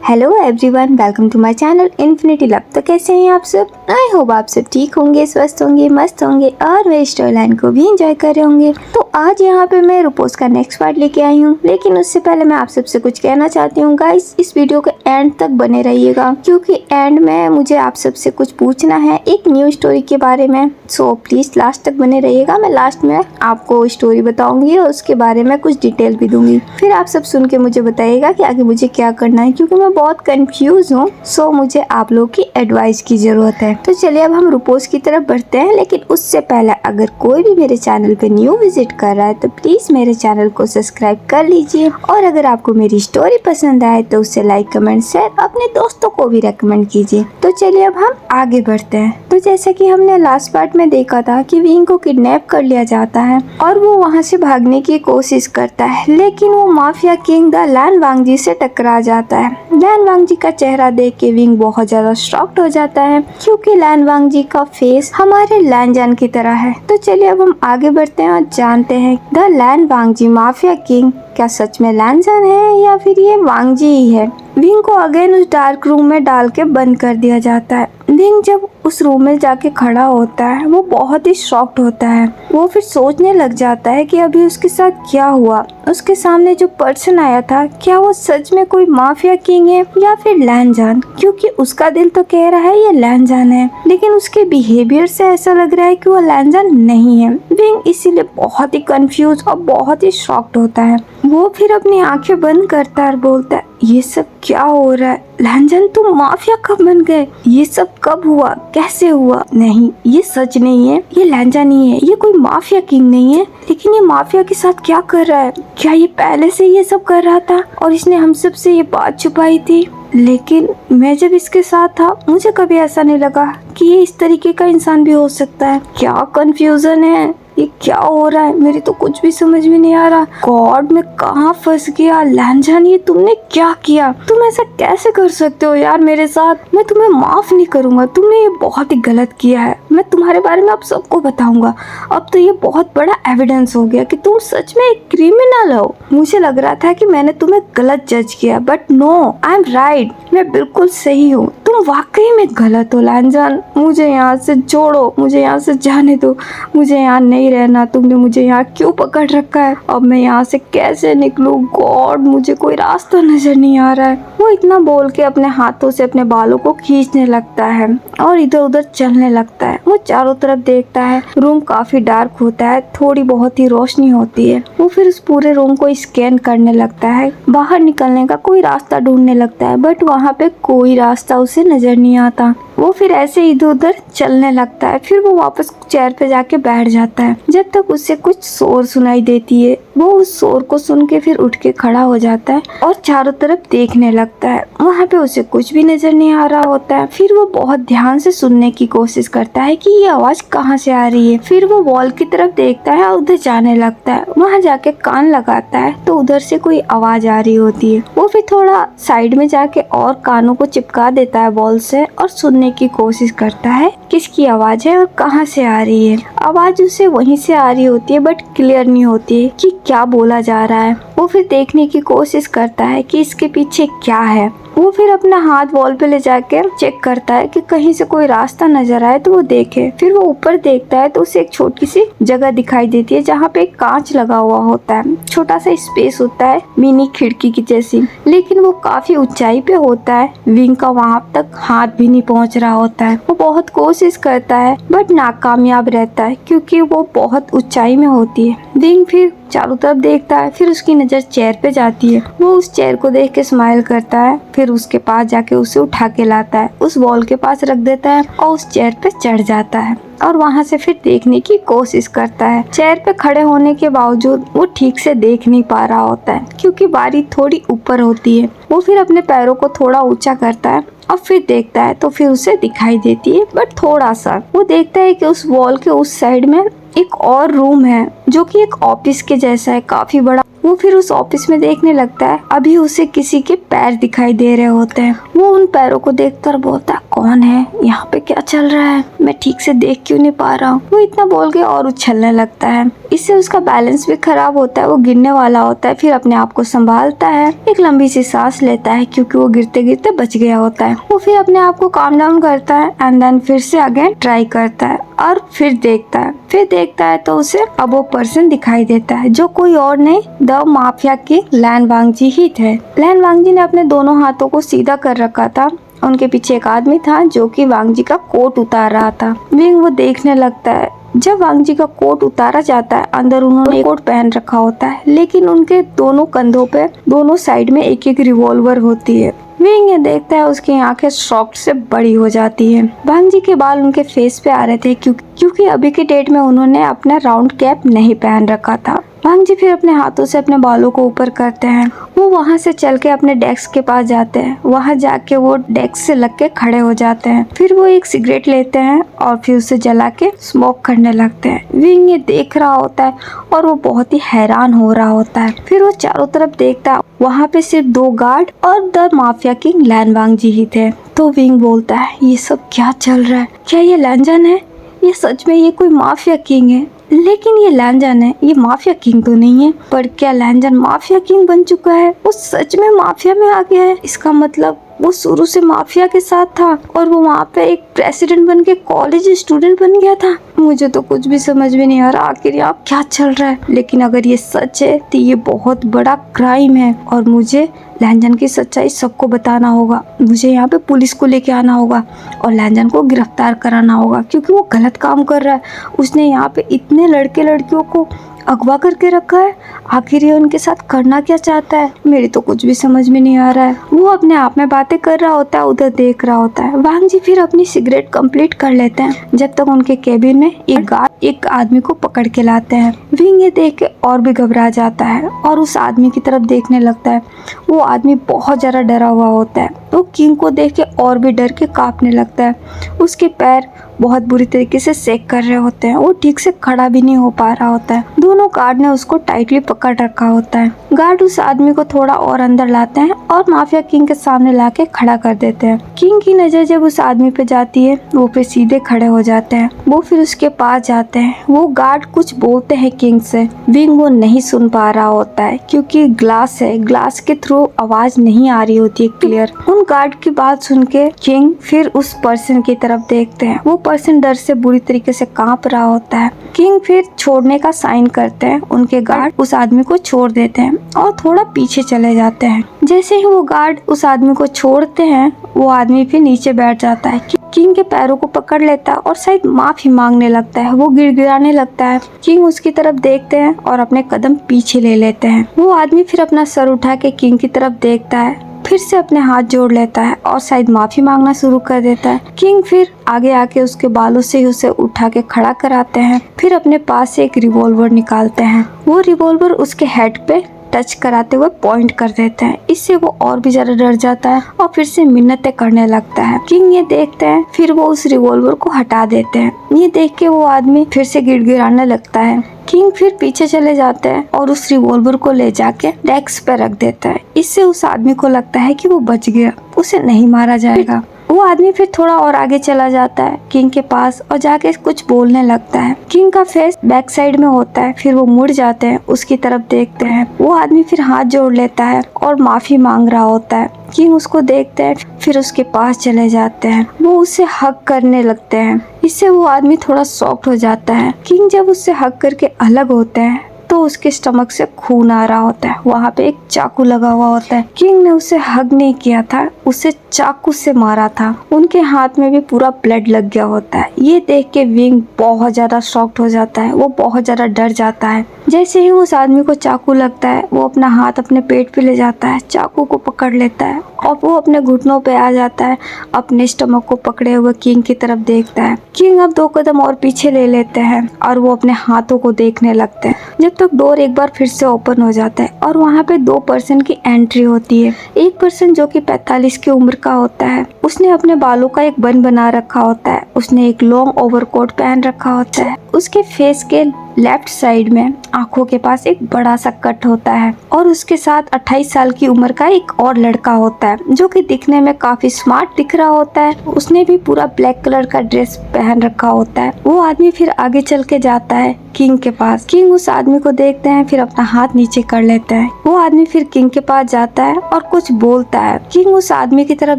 Hello everyone, welcome to my channel infinity love. तो कैसे हैं आप सब? आई होप आप सब ठीक होंगे, स्वस्थ होंगे, मस्त होंगे और मेरी स्टोरी लाइन को भी एंजॉय कर रहे होंगे। तो आज यहाँ पे मैं रूपोस का नेक्स्ट पार्ट लेके आई हूँ, लेकिन उससे पहले मैं आप सबसे कुछ कहना चाहती हूँ। गाइस, इस वीडियो के एंड तक बने रहिएगा, क्योंकि एंड में मुझे आप सबसे कुछ पूछना है एक न्यू स्टोरी के बारे में। सो प्लीज लास्ट तक बने रहिएगा। मैं लास्ट में आपको स्टोरी बताऊंगी और उसके बारे में कुछ डिटेल भी दूंगी। फिर आप सब सुन के मुझे बताइएगा कि आगे मुझे क्या करना है, क्योंकि मैं बहुत कंफ्यूज हूँ। सो मुझे आप लोग की एडवाइस की जरूरत है। तो चलिए अब हम रूपोस की तरफ बढ़ते हैं, लेकिन उससे पहले अगर कोई भी मेरे चैनल पे न्यू विजिट कर रहा है तो प्लीज मेरे चैनल को सब्सक्राइब कर लीजिए, और अगर आपको मेरी स्टोरी पसंद आए तो उसे लाइक, कमेंट, शेयर अपने दोस्तों को भी रेकमेंड कीजिए। तो चलिए अब हम आगे बढ़ते हैं। तो जैसा कि हमने लास्ट पार्ट में देखा था कि विंग को किडनैप कर लिया जाता है और वो वहाँ से भागने की कोशिश करता है, लेकिन वो माफिया किंग द लैन वांगजी से टकरा जाता है। लैन वांगजी का चेहरा देख के विंग बहुत ज्यादा शॉक्ड हो जाता है, क्योंकि लैन वांगजी का फेस हमारे लैनजान की तरह है। तो चलिए अब हम आगे बढ़ते हैं और जानते हैं द लैन वांगजी माफिया किंग क्या सच में लैनजान है या फिर ये वांगजी ही है। विंग को अगेन उस डार्क रूम में डाल के बंद कर दिया जाता है। विंग जब उस रूम में जाके खड़ा होता है वो बहुत ही शॉक्ड होता है। वो फिर सोचने लग जाता है कि अभी उसके साथ क्या हुआ। उसके सामने जो पर्सन आया था, क्या वो सच में कोई माफिया किंग है या फिर लैनजान, क्योंकि उसका दिल तो कह रहा है ये लैनजान है, लेकिन उसके बिहेवियर से ऐसा लग रहा है कि वो लैनजान नहीं है। विंग इसीलिए बहुत ही कंफ्यूज और बहुत ही शॉक्ड होता है। वो फिर अपनी आंखें बंद करता है और बोलता है, ये सब क्या हो रहा है? लैनजान तुम माफिया कब बन गए? ये सब कब हुआ? कैसे हुआ? नहीं, ये सच नहीं है, ये लैनजान ही है, ये कोई माफिया किंग नहीं है। लेकिन ये माफिया के साथ क्या कर रहा है? क्या ये पहले से ये सब कर रहा था और इसने हम सब से ये बात छुपाई थी? लेकिन मैं जब इसके साथ था मुझे कभी ऐसा नहीं लगा कि ये इस तरीके का इंसान भी हो सकता है। क्या कंफ्यूजन है, ये क्या हो रहा है? मेरी तो कुछ भी समझ में नहीं आ रहा। गॉड, मैं कहाँ फंस गया। लैनजान, ये तुमने क्या किया? तुम ऐसा कैसे कर सकते हो यार मेरे साथ? मैं तुम्हें माफ नहीं करूंगा, तुमने ये बहुत ही गलत किया है। मैं तुम्हारे बारे में अब सबको बताऊंगा। अब तो ये बहुत बड़ा एविडेंस हो गया कि तुम सच में एक क्रिमिनल हो। मुझे लग रहा था कि मैंने तुम्हें गलत जज किया, but no, I am right. मैं बिल्कुल सही हूँ, तुम वाकई में गलत हो। लैनजान, मुझे यहाँ से छोड़ो, मुझे यहाँ से जाने दो, मुझे यहाँ नहीं रहना। तुमने मुझे यहाँ क्यों पकड़ रखा है? अब मैं यहाँ से कैसे निकलूं? गॉड, मुझे कोई रास्ता नजर नहीं आ रहा है। वो इतना बोल के अपने हाथों से अपने बालों को खींचने लगता है और इधर उधर चलने लगता है। वो चारों तरफ देखता है। रूम काफी डार्क होता है, थोड़ी बहुत ही रोशनी होती है। वो फिर उस पूरे रूम को स्कैन करने लगता है, बाहर निकलने का कोई रास्ता ढूंढने लगता है, बट वहाँ पे कोई रास्ता उसे नजर नहीं आता। वो फिर ऐसे इधर उधर चलने लगता है। फिर वो वापस चेयर पे जाके बैठ जाता है, जब तक उसे कुछ शोर सुनाई देती है। वो उस शोर को सुन के फिर उठ के खड़ा हो जाता है और चारों तरफ देखने लगता है। वहाँ पे उसे कुछ भी नजर नहीं आ रहा होता है। फिर वो बहुत ध्यान से सुनने की कोशिश करता है कि ये आवाज कहाँ से आ रही है। फिर वो वॉल की तरफ देखता है और उधर जाने लगता है। वहाँ जाके कान लगाता है तो उधर से कोई आवाज आ रही होती है। वो फिर थोड़ा साइड में जाके और कानों को चिपका देता है वॉल से और सुनने की कोशिश करता है किसकी आवाज है और कहाँ से आ रही है। आवाज उसे वहीं से आ रही होती है, बट क्लियर नहीं होती है कि क्या बोला जा रहा है। वो फिर देखने की कोशिश करता है कि इसके पीछे क्या है। वो फिर अपना हाथ वॉल पे ले जाके चेक करता है कि कहीं से कोई रास्ता नजर आए तो वो देखे। फिर वो ऊपर देखता है तो उसे एक छोटी सी जगह दिखाई देती है, जहाँ पे एक कांच लगा हुआ होता है। छोटा सा स्पेस होता है, मिनी खिड़की की जैसी, लेकिन वो काफी ऊंचाई पे होता है। विंग का वहाँ तक हाथ भी नहीं पहुँच रहा होता है। वो बहुत कोशिश करता है बट नाकामयाब रहता है, क्योंकि वो बहुत ऊंचाई में होती है। विंग फिर चारों तरफ देखता है, फिर उसकी नजर चेयर पे जाती है। वो उस चेयर को देख के स्माइल करता है, फिर उसके पास जाके उसे उठा के लाता है, उस वॉल के पास रख देता है और उस चेयर पे चढ़ जाता है और वहाँ से फिर देखने की कोशिश करता है। चेयर पे खड़े होने के बावजूद वो ठीक से देख नहीं पा रहा होता है, क्योंकि बारी थोड़ी ऊपर होती है। वो फिर अपने पैरों को थोड़ा ऊंचा करता है और फिर देखता है तो फिर उसे दिखाई देती है, बट थोड़ा सा। वो देखता है कि उस वॉल के उस साइड में एक और रूम है, जो कि एक ऑफिस के जैसा है, काफी बड़ा। वो फिर उस ऑफिस में देखने लगता है। अभी उसे किसी के पैर दिखाई दे रहे होते हैं। वो उन पैरों को देखकर बोलता है, कौन है यहाँ पे, क्या चल रहा है, मैं ठीक से देख क्यों नहीं पा रहा हूँ। वो इतना बोल के और उछलने लगता है। इससे उसका बैलेंस भी खराब होता है, वो गिरने वाला होता है। फिर अपने आप को संभालता है, एक लंबी सी सांस लेता है क्योंकि वो गिरते गिरते बच गया होता है। वो फिर अपने आप को काम डाउन करता है एंड देन फिर से अगेन ट्राई करता है और फिर देखता है तो उसे अब वो पर्सन दिखाई देता है जो कोई और नहीं, द माफिया के लैन वांगजी ही थे। लैन वांगजी ने अपने दोनों हाथों को सीधा कर रखा था। उनके पीछे एक आदमी था जो कि वांगजी का कोट उतार रहा था। विंग वो देखने लगता है। जब वांगजी का कोट उतारा जाता है, अंदर उन्होंने कोट पहन रखा होता है, लेकिन उनके दोनों कंधों पे दोनों साइड में एक एक रिवॉल्वर होती है। विंग ये देखता है, उसकी आंखें शॉक से बड़ी हो जाती है। वांगजी के बाल उनके फेस पे आ रहे थे क्योंकि अभी के डेट में उन्होंने अपना राउंड कैप नहीं पहन रखा था। वांगजी फिर अपने हाथों से अपने बालों को ऊपर करते हैं। वो वहाँ से चल के अपने डेस्क के पास जाते हैं। वहाँ जाके वो डेस्क से लग के खड़े हो जाते हैं। फिर वो एक सिगरेट लेते हैं और फिर उसे जला के स्मोक करने लगते हैं। विंग ये देख रहा होता है और वो बहुत ही हैरान हो रहा होता है। फिर वो चारों तरफ देखता है, वहाँ पे सिर्फ 2 गार्ड और द माफिया किंग लैन वांगजी ही थे। तो विंग बोलता है, ये सब क्या चल रहा है, क्या ये लैनजन है, ये सच में ये कोई माफिया किंग है? लेकिन ये लैनजन है, ये माफिया किंग तो नहीं है। पर क्या लैनजन माफिया किंग बन चुका है? वो सच में माफिया में आ गया है? इसका मतलब वो शुरू से माफिया के साथ था और वो वहाँ पे एक प्रेसिडेंट बन के कॉलेज स्टूडेंट बन गया था। मुझे तो कुछ भी समझ में नहीं आ रहा आखिर यहाँ क्या चल रहा है। लेकिन अगर ये सच है तो ये बहुत बड़ा क्राइम है और मुझे लैनजन की सच्चाई सबको बताना होगा। मुझे यहाँ पे पुलिस को लेके आना होगा और लैनजन को गिरफ्तार कराना होगा क्योंकि वो गलत काम कर रहा है। उसने यहाँ पे इतने लड़के लड़कियों को अगवा करके रखा है। आखिर ये उनके साथ करना क्या चाहता है? मेरी तो कुछ भी समझ में नहीं आ रहा है। वो अपने आप में बातें कर रहा होता है, उधर देख रहा होता है। वांगजी फिर अपनी सिगरेट कंप्लीट कर लेते हैं जब तक उनके केबिन में एक गार्ड एक आदमी को पकड़ के लाते हैं। विंग ये देख के और भी घबरा जाता है और उस आदमी की तरफ देखने लगता है। वो आदमी बहुत ज्यादा डरा हुआ होता है। तो किंग को देख के और भी डर के कांपने लगता है। उसके पैर बहुत बुरी तरीके से सेक कर रहे होते हैं। वो ठीक से खड़ा भी नहीं हो पा रहा होता है। दोनों गार्ड ने उसको टाइटली पकड़ रखा होता है। गार्ड उस आदमी को थोड़ा और अंदर लाते हैं और माफिया किंग के सामने लाके खड़ा कर देते हैं। किंग की नजर जब उस आदमी पे जाती है, वो फिर सीधे खड़े हो जाते हैं। वो फिर उसके पास जाते हैं। वो गार्ड कुछ बोलते हैं किंग से। विंग वो नहीं सुन पा रहा होता है क्योंकि ग्लास है, ग्लास के थ्रू आवाज नहीं आ रही होती है क्लियर। उन गार्ड की बात सुन के किंग फिर उस पर्सन की तरफ देखते हैं। वो पर्सन डर से बुरी तरीके से कांप रहा होता है। किंग फिर छोड़ने का साइन करते हैं। उनके गार्ड उस आदमी को छोड़ देते हैं और थोड़ा पीछे चले जाते हैं। जैसे ही वो गार्ड उस आदमी को छोड़ते हैं, वो आदमी फिर नीचे बैठ जाता है। किंग के पैरों को पकड़ लेता है और शायद माफी मांगने लगता है। वो गिड़गिड़ाने लगता है। किंग उसकी तरफ देखते हैं और अपने कदम पीछे ले लेते हैं। वो आदमी फिर अपना सर उठा के किंग की तरफ देखता है, फिर से अपने हाथ जोड़ लेता है और शायद माफी मांगना शुरू कर देता है। किंग फिर आगे आके उसके बालों से ही उसे उठा के खड़ा कराते हैं। फिर अपने पास से एक रिवॉल्वर निकालते हैं। वो रिवॉल्वर उसके हेड पे टच कराते हुए पॉइंट कर देते हैं। इससे वो और भी ज्यादा डर जाता है और फिर से मिन्नतें करने लगता है। किंग ये देखते हैं, फिर वो उस रिवॉल्वर को हटा देते हैं। ये देख के वो आदमी फिर से गिड़गिड़ाने लगता है। किंग फिर पीछे चले जाते हैं और उस रिवॉल्वर को ले जाके डेस्क पे रख देता है। इससे उस आदमी को लगता है कि वो बच गया, उसे नहीं मारा जाएगा। वो आदमी फिर थोड़ा और आगे चला जाता है किंग के पास और जाके कुछ बोलने लगता है। किंग का फेस बैक साइड में होता है। फिर वो मुड़ जाते हैं, उसकी तरफ देखते हैं। वो आदमी फिर हाथ जोड़ लेता है और माफी मांग रहा होता है। किंग उसको देखते हैं, फिर उसके पास चले जाते हैं। वो उसे हग करने लगते हैं। इससे वो आदमी थोड़ा सॉफ्ट हो जाता है। किंग जब उससे हग करके अलग होते हैं तो उसके स्टमक से खून आ रहा होता है। वहाँ पे एक चाकू लगा हुआ होता है। किंग ने उसे हग नहीं किया था, उसे चाकू से मारा था। उनके हाथ में भी पूरा ब्लड लग गया होता है। ये देख के विंग बहुत ज्यादा शॉक्ड हो जाता है। वो बहुत ज्यादा डर जाता है। जैसे ही उस आदमी को चाकू लगता है, वो अपना हाथ अपने पेट पे ले जाता है, चाकू को पकड़ लेता है और वो अपने घुटनों पे आ जाता है। अपने स्टमक को पकड़े हुए किंग की तरफ देखता है। किंग अब 2 कदम और पीछे ले लेते हैं और वो अपने हाथों को देखने लगते हैं। जब तक डोर एक बार फिर से ओपन हो जाता है और वहाँ पे 2 पर्सन की एंट्री होती है। एक पर्सन जो कि 45 की उम्र का होता है उसने अपने बालों का एक बन बना रखा होता है, उसने एक लॉन्ग ओवरकोट पहन रखा होता है। उसके फेस के लेफ्ट साइड में आंखों के पास एक बड़ा सा कट होता है और उसके साथ 28 साल की उम्र का एक और लड़का होता है जो कि दिखने में काफी स्मार्ट दिख रहा होता है। उसने भी पूरा ब्लैक कलर का ड्रेस पहन रखा होता है। वो आदमी फिर आगे चल के जाता है किंग के पास। किंग उस आदमी को देखते हैं, फिर अपना हाथ नीचे कर लेते हैं। वो आदमी फिर किंग के पास जाता है और कुछ बोलता है। किंग उस आदमी की तरफ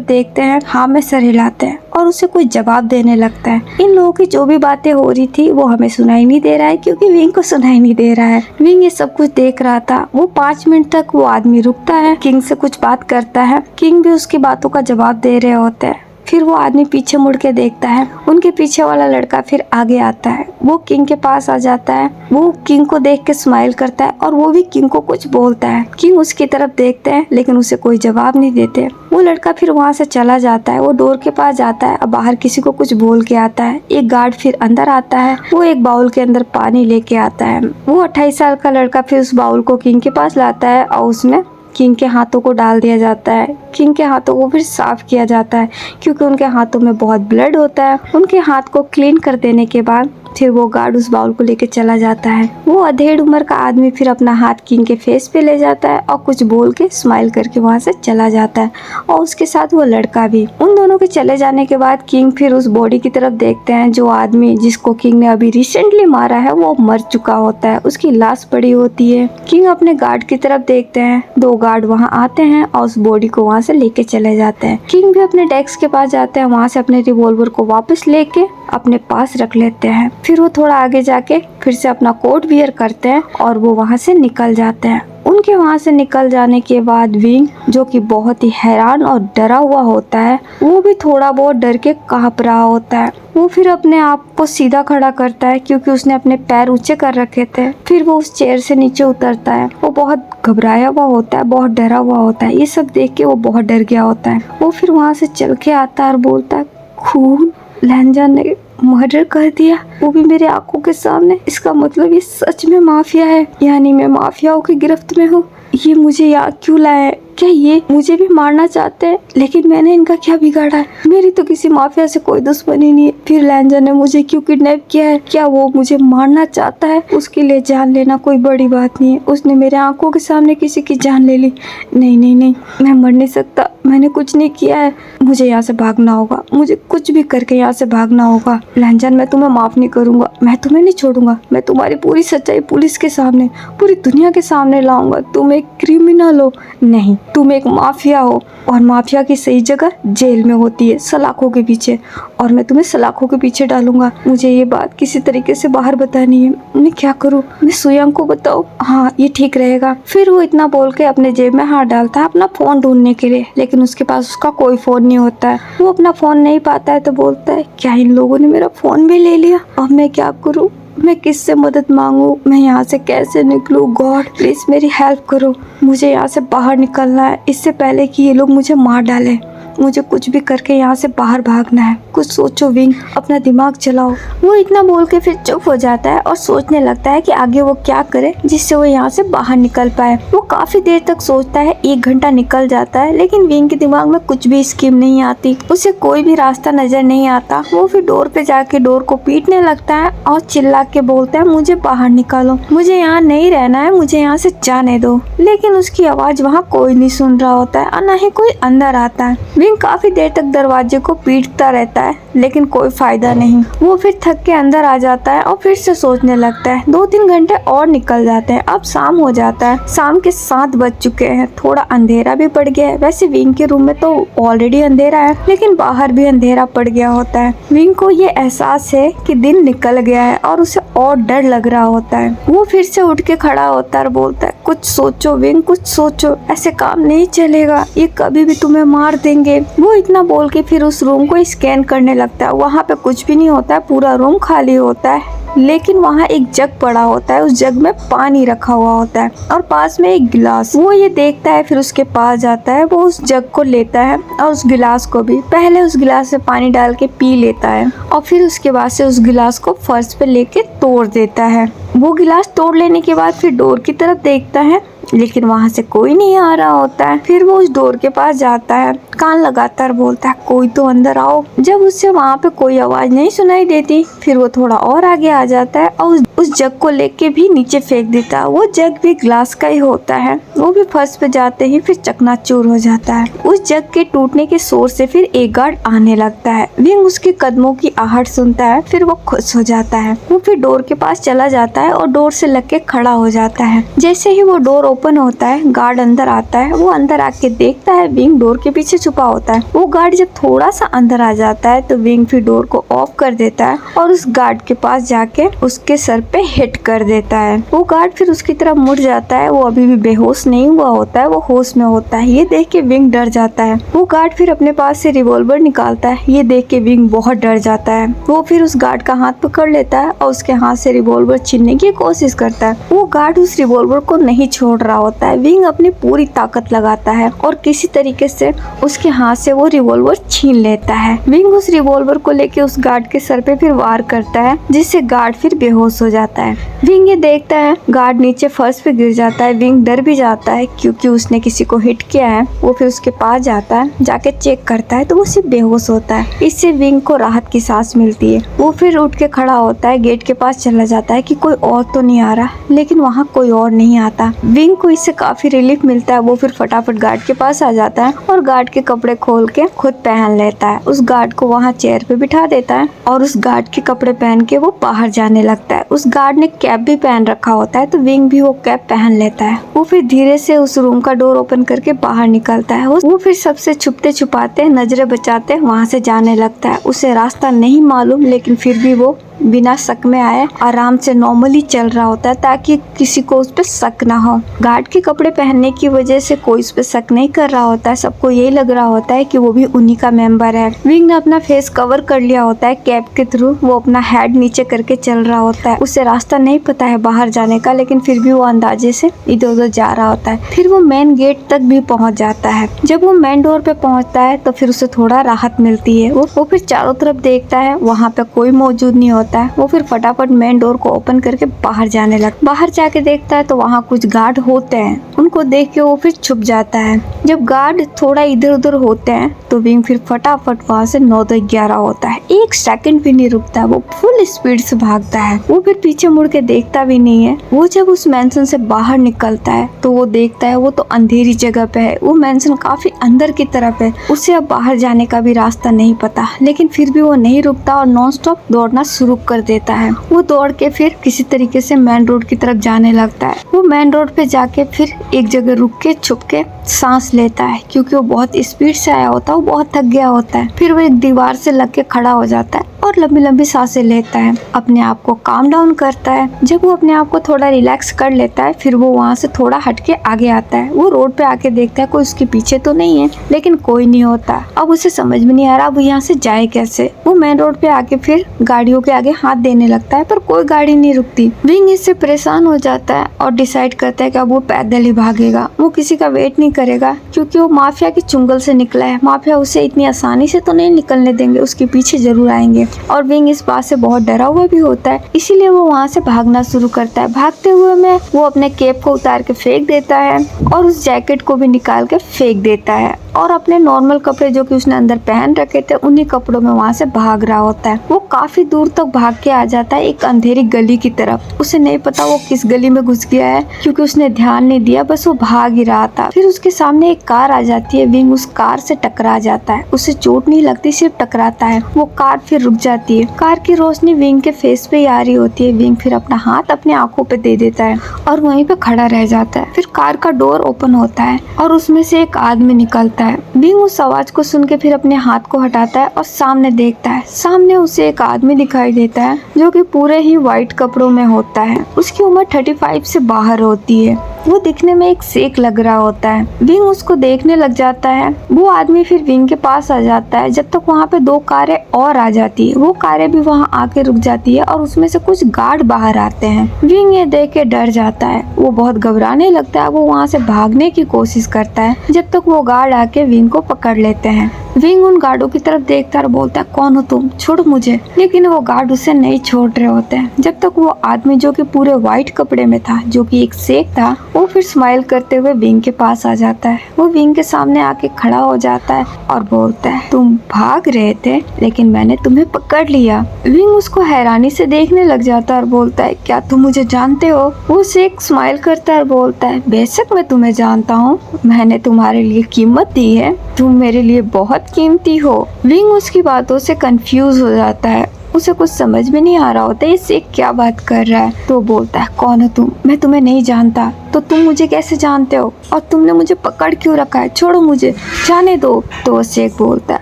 देखते हैं, हाँ में सर हिलाते हैं और उसे कोई जवाब देने लगता है। इन लोगों की जो भी बातें हो रही थी वो हमें सुनाई नहीं दे रहा है क्योंकि विंग को सुनाई नहीं दे रहा है। विंग ये सब कुछ देख रहा था। वो 5 मिनट तक वो आदमी रुकता है, किंग से कुछ बात करता है। किंग भी उसकी बातों का जवाब दे रहे होते हैं। फिर वो आदमी पीछे मुड़ के देखता है। उनके पीछे वाला लड़का फिर आगे आता है। वो किंग के पास आ जाता है। वो किंग को देख के स्माइल करता है और वो भी किंग को कुछ बोलता है। किंग उसकी तरफ देखते हैं लेकिन उसे कोई जवाब नहीं देते। वो लड़का फिर वहाँ से चला जाता है। वो डोर के पास जाता है और बाहर किसी को कुछ बोल के आता है। एक गार्ड फिर अंदर आता है। वो एक बाउल के अंदर पानी लेके आता है। वो 28 साल का लड़का फिर उस बाउल को किंग के पास लाता है और उसमें किंग के हाथों को डाल दिया जाता है। किंग के हाथों को फिर साफ किया जाता है क्योंकि उनके हाथों में बहुत ब्लड होता है। उनके हाथ को क्लीन कर देने के बाद फिर वो गार्ड उस बाउल को लेके चला जाता है। वो अधेड़ उम्र का आदमी फिर अपना हाथ किंग के फेस पे ले जाता है और कुछ बोल के स्माइल करके वहाँ से चला जाता है और उसके साथ वो लड़का भी। उन दोनों के चले जाने के बाद किंग फिर उस बॉडी की तरफ देखते हैं। जो आदमी जिसको किंग ने अभी रिसेंटली मारा है वो मर चुका होता है, उसकी लाश पड़ी होती है। किंग अपने गार्ड की तरफ देखते हैं। 2 गार्ड वहाँ आते हैं और उस बॉडी को वहाँ से लेके चले जाते हैं। किंग भी अपने डेस्क के पास जाते हैं, वहाँ से अपने रिवॉल्वर को वापस लेके अपने पास रख लेते हैं। फिर वो थोड़ा आगे जाके फिर से अपना कोट वियर करते हैं और वो वहाँ से निकल जाते हैं। उनके वहाँ से निकल जाने के बाद विंग, जो कि बहुत ही हैरान और डरा हुआ होता है, वो भी थोड़ा बहुत डर के कांप रहा होता है। वो फिर अपने आप को सीधा खड़ा करता है क्योंकि उसने अपने पैर ऊंचे कर रखे थे। फिर वो उस चेयर से नीचे उतरता है। वो बहुत घबराया हुआ होता है, बहुत डरा हुआ होता है। ये सब देख के वो बहुत डर गया होता है। वो फिर वहाँ से चल के आता है और बोलता है, खून, लहंजा ने मर्डर कर दिया, वो भी मेरे आंखों के सामने। इसका मतलब ये सच में माफिया है, यानी मैं माफियाओं की गिरफ्त में हूँ। ये मुझे यहाँ क्यों लाया है? क्या ये मुझे भी मारना चाहते हैं? लेकिन मैंने इनका क्या बिगाड़ा है? मेरी तो किसी माफिया से कोई दुश्मनी नहीं है। फिर लैंजर ने मुझे क्यों किडनैप किया है? क्या वो मुझे मारना चाहता है? उसके लिए जान लेना कोई बड़ी बात नहीं है। उसने मेरे आंखों के सामने किसी की जान ले ली। नहीं नहीं नहीं, मैं मर नहीं सकता। मैंने कुछ नहीं किया है। मुझे यहाँ से भागना होगा। मुझे कुछ भी करके यहाँ से भागना होगा। लैंजर, मैं तुम्हें माफ नहीं करूंगा। मैं तुम्हें नहीं छोड़ूंगा। मैं तुम्हारी पूरी सच्चाई पुलिस के सामने, पूरी दुनिया के सामने लाऊंगा। तुम एक क्रिमिनल हो। नहीं, तुम एक माफिया हो और माफिया की सही जगह जेल में होती है, सलाखों के पीछे। और मैं तुम्हें सलाखों के पीछे डालूंगा। मुझे ये बात किसी तरीके से बाहर बतानी है। मैं क्या करूं? मैं सुयांग को बताऊं? हाँ, ये ठीक रहेगा। फिर वो इतना बोल के अपने जेब में हाथ डालता है अपना फोन ढूंढने के लिए, लेकिन उसके पास उसका कोई फोन नहीं होता है। वो अपना फोन नहीं पाता है तो बोलता है, क्या इन लोगों ने मेरा फोन भी ले लिया? अब मैं क्या करूं? मैं किससे मदद मांगू? मैं यहाँ से कैसे निकलूं? गॉड प्लीज मेरी हेल्प करो। मुझे यहाँ से बाहर निकलना है इससे पहले कि ये लोग मुझे मार डालें। मुझे कुछ भी करके यहाँ से बाहर भागना है। कुछ सोचो विंग, अपना दिमाग चलाओ। वो इतना बोल के फिर चुप हो जाता है और सोचने लगता है कि आगे वो क्या करे जिससे वो यहाँ से बाहर निकल पाए। वो काफी देर तक सोचता है। 1 घंटा निकल जाता है लेकिन विंग के दिमाग में कुछ भी स्कीम नहीं आती। उसे कोई भी रास्ता नजर नहीं आता। वो फिर डोर पे जाके डोर को पीटने लगता है और चिल्ला के बोलता है, मुझे बाहर निकालो, मुझे यहाँ नहीं रहना है, मुझे यहाँ से जाने दो। लेकिन उसकी आवाज वहाँ कोई नहीं सुन रहा होता है और न ही कोई अंदर आता है। विंग काफी देर तक दरवाजे को पीटता रहता है लेकिन कोई फायदा नहीं। वो फिर थक के अंदर आ जाता है और फिर से सोचने लगता है। 2-3 घंटे और निकल जाते हैं। अब शाम हो जाता है। शाम के 7 बज चुके हैं। थोड़ा अंधेरा भी पड़ गया है। वैसे विंग के रूम में तो ऑलरेडी अंधेरा है लेकिन बाहर भी अंधेरा पड़ गया होता है। विंग को ये एहसास है कि दिन निकल गया है और उसे और डर लग रहा होता है। वो फिर से उठ के खड़ा होता है और बोलता है, कुछ सोचो विंग, कुछ सोचो। ऐसे काम नहीं चलेगा। ये कभी भी तुम्हें मार देंगे। वो इतना बोल के फिर उस रूम को स्कैन करने लगता है। वहाँ पे कुछ भी नहीं होता है। पूरा रूम खाली होता है लेकिन वहाँ एक जग पड़ा होता है। उस जग में पानी रखा हुआ होता है और पास में एक गिलास। वो ये देखता है, फिर उसके पास जाता है। वो उस जग को लेता है और उस गिलास को भी पहले उस गिलास में पानी डाल के पी लेता है और फिर उसके बाद से उस गिलास को फर्श पे लेके तोड़ देता है। वो गिलास तोड़ लेने के बाद फिर डोर की तरफ देखता है। लेकिन वहाँ से कोई नहीं आ रहा होता है। फिर वो उस डोर के पास जाता है, कान लगातार बोलता है कोई तो अंदर आओ। जब उससे वहाँ पे कोई आवाज नहीं सुनाई देती, फिर वो थोड़ा और आगे आ जाता है और उस जग को लेके भी नीचे फेंक देता है। वो जग भी ग्लास का ही होता है। वो भी फर्श पे जाते ही फिर चकनाचूर हो जाता है। उस जग के टूटने के शोर से फिर एक गार्ड आने लगता है। विंग उसके कदमों की आहट सुनता है, फिर वो खुश हो जाता है। वो फिर डोर के पास चला जाता है और डोर से लग के खड़ा हो जाता है। जैसे ही वो डोर ओपन होता है, गार्ड अंदर आता है। वो अंदर आके देखता है विंग डोर के पीछे छुपा होता है। वो गार्ड जब थोड़ा सा अंदर आ जाता है तो विंग फिर डोर को ऑफ कर देता है और उस गार्ड के पास जाके उसके सर पे हिट कर देता है। वो गार्ड फिर उसकी तरफ मुड़ जाता है। वो अभी भी बेहोश नहीं हुआ होता है, वो होश में होता है। ये देख के विंग डर जाता है। वो गार्ड फिर अपने पास से रिवॉल्वर निकालता है। ये देख के विंग बहुत डर जाता है। वो फिर उस गार्ड का हाथ पकड़ लेता है और उसके हाथ से रिवॉल्वर छीनने की कोशिश करता है। वो गार्ड उस रिवॉल्वर को नहीं छोड़ रहा होता है। विंग अपनी पूरी ताकत लगाता है और किसी तरीके से उसके हाथ से वो रिवॉल्वर छीन लेता है। विंग उस रिवॉल्वर को लेके उस गार्ड के सर पे फिर वार करता है, जिससे गार्ड फिर बेहोश हो जाता है। विंग ये देखता है गार्ड नीचे फर्श पे गिर जाता है। विंग डर भी जाता है क्योंकि उसने किसी को हिट किया है। वो फिर उसके पास जाता है, जाके चेक करता है तो वो सिर्फ बेहोश होता है। इससे विंग को राहत की सांस मिलती है। वो फिर उठ के खड़ा होता है, गेट के पास चला जाता है कि कोई और तो नहीं आ रहा, लेकिन वहाँ कोई और नहीं आता। विंग को इससे काफी रिलीफ मिलता है। वो फिर फटाफट गार्ड के पास आ जाता है और गार्ड के कपड़े खोल के खुद पहन लेता है। उस गार्ड को वहाँ चेयर पे बिठा देता है और उस गार्ड के कपड़े पहन के वो बाहर जाने लगता है। उस गार्ड ने कैप भी पहन रखा होता है तो विंग भी वो कैप पहन लेता है। वो फिर धीरे से उस रूम का डोर ओपन करके बाहर निकलता है। वो फिर सबसे छुपते छुपाते नजरें बचाते वहाँ से जाने लगता है। उसे रास्ता नहीं मालूम, लेकिन फिर भी वो बिना शक में आए आराम से नॉर्मली चल रहा होता है ताकि किसी को उस पर शक ना हो। गार्ड के कपड़े पहनने की वजह से कोई उस पर शक नहीं कर रहा होता है। सबको यही लग रहा होता है कि वो भी उन्हीं का मेंबर है। विंग ने अपना फेस कवर कर लिया होता है कैप के थ्रू। वो अपना हेड नीचे करके चल रहा होता है। उसे रास्ता नहीं पता है बाहर जाने का, लेकिन फिर भी वो अंदाजे से इधर उधर जा रहा होता है। फिर वो मेन गेट तक भी पहुँच जाता है। जब वो मेन डोर पे पहुँचता है तो फिर उसे थोड़ा राहत मिलती है। वो फिर चारों तरफ देखता है, वहाँ पे कोई मौजूद नहीं होता है। वो फिर फटाफट मेन डोर को ओपन करके बाहर जाने लगता। बाहर जाके देखता है तो वहाँ कुछ गार्ड होते हैं। उनको देख के वो फिर छुप जाता है। जब गार्ड थोड़ा इधर उधर होते हैं तो विंग फिर फटाफट वहाँ से 9-11 होता है। एक सेकंड भी नहीं रुकता है। वो फुल स्पीड से भागता है। वो फिर पीछे मुड़ के देखता भी नहीं है। वो जब उस मेंशन से बाहर निकलता है तो वो देखता है वो तो अंधेरी जगह पे है। वो मेंशन काफी अंदर की तरफ है। उसे अब बाहर जाने का भी रास्ता नहीं पता, लेकिन फिर भी वो नहीं रुकता और नॉन स्टॉप दौड़ना शुरू कर देता है। वो दौड़ के फिर किसी तरीके से मेन रोड की तरफ जाने लगता है। वो मेन रोड पे जाके फिर एक जगह रुक के छुप के सांस लेता है क्योंकि वो बहुत स्पीड से आया होता है। वो बहुत थक गया होता है। फिर वो एक दीवार से लग के खड़ा हो जाता है और लंबी लंबी सांसें लेता है। अपने आप को काम डाउन करता है। जब वो अपने आप को थोड़ा रिलैक्स कर लेता है फिर वो वहाँ से थोड़ा हट के आगे आता है। वो रोड पे आके देखता है कोई उसके पीछे तो नहीं है, लेकिन कोई नहीं होता। अब उसे समझ में नहीं आ रहा वो यहाँ से जाए कैसे। वो मेन रोड पे आके फिर गाड़ियों के आगे हाथ देने लगता है पर कोई गाड़ी नहीं रुकती। विंग इससे परेशान हो जाता है और डिसाइड करता है कि अब वो पैदल ही भागेगा। वो किसी का वेट नहीं करेगा क्योंकि वो माफिया के चुंगल से निकला है। माफिया उसे इतनी आसानी से तो नहीं निकलने देंगे, उसके पीछे जरूर आएंगे। और विंग इस बात से बहुत डरा हुआ भी होता है, इसीलिए वो वहाँ से भागना शुरू करता है। भागते हुए में वो अपने कैप को उतार के फेंक देता है और उस जैकेट को भी निकाल के फेंक देता है और अपने नॉर्मल कपड़े जो कि उसने अंदर पहन रखे थे उन्हीं कपड़ों में वहाँ से भाग रहा होता है। वो काफी दूर तक भाग के आ जाता है एक अंधेरी गली की तरफ। उसे नहीं पता वो किस गली में घुस गया है क्योंकि उसने ध्यान नहीं दिया, बस वो भाग ही रहा था। फिर उसके सामने एक कार आ जाती है। विंग उस कार से टकरा जाता है। उसे चोट नहीं लगती, सिर्फ टकराता है। वो कार फिर रुक जाती है। कार की रोशनी विंग के फेस पे ही आ रही होती है। विंग फिर अपना हाथ अपने आंखों पे दे देता है और वहीं पे खड़ा रह जाता है। फिर कार का डोर ओपन होता है और उसमें से एक आदमी निकलता है। विंग उस आवाज को सुन के फिर अपने हाथ को हटाता है और सामने देखता है। सामने उसे एक आदमी दिखाई देता है जो कि पूरे ही व्हाइट कपड़ों में होता है। उसकी उम्र 35 से बाहर होती है। वो दिखने में एक शेख लग रहा होता है। विंग उसको देखने लग जाता है। वो आदमी फिर विंग के पास आ जाता है जब तक वहाँ पे 2 कारें और आ जाती है। वो कारें भी वहाँ आके रुक जाती है और उसमें से कुछ गार्ड बाहर आते हैं। विंग ये देख के डर जाता है। वो बहुत घबराने लगता है। वो वहाँ से भागने की कोशिश करता है जब तक वो गार्ड आके विंग को पकड़ लेते हैं। विंग उन गार्डों की तरफ देखता और बोलता है, कौन हो तुम, छोड़ो मुझे। लेकिन वो गार्ड उसे नहीं छोड़ रहे होते हैं जब तक वो आदमी जो कि पूरे व्हाइट कपड़े में था, जो कि एक शेख था, वो फिर स्माइल करते हुए विंग के पास आ जाता है। वो विंग के सामने आके खड़ा हो जाता है और बोलता है, तुम भाग रहे थे लेकिन मैंने तुम्हें पकड़ लिया। विंग उसको हैरानी से देखने लग जाता है और बोलता है, क्या तुम मुझे जानते हो? वो शेख स्माइल करता है और बोलता है, बेशक मैं तुम्हें जानता हूँ, मैंने तुम्हारे लिए कीमत दी है, तुम मेरे लिए बहुत कीमती हो। विंग उसकी बातों से कंफ्यूज हो जाता है, उसे कुछ समझ में नहीं आ रहा होता है इससे क्या बात कर रहा है। तो बोलता है, कौन हो तुम? मैं तुम्हें नहीं जानता। तो तुम मुझे कैसे जानते हो और तुमने मुझे पकड़ क्यों रखा है? छोड़ो मुझे, जाने दो। तो शेख बोलता है,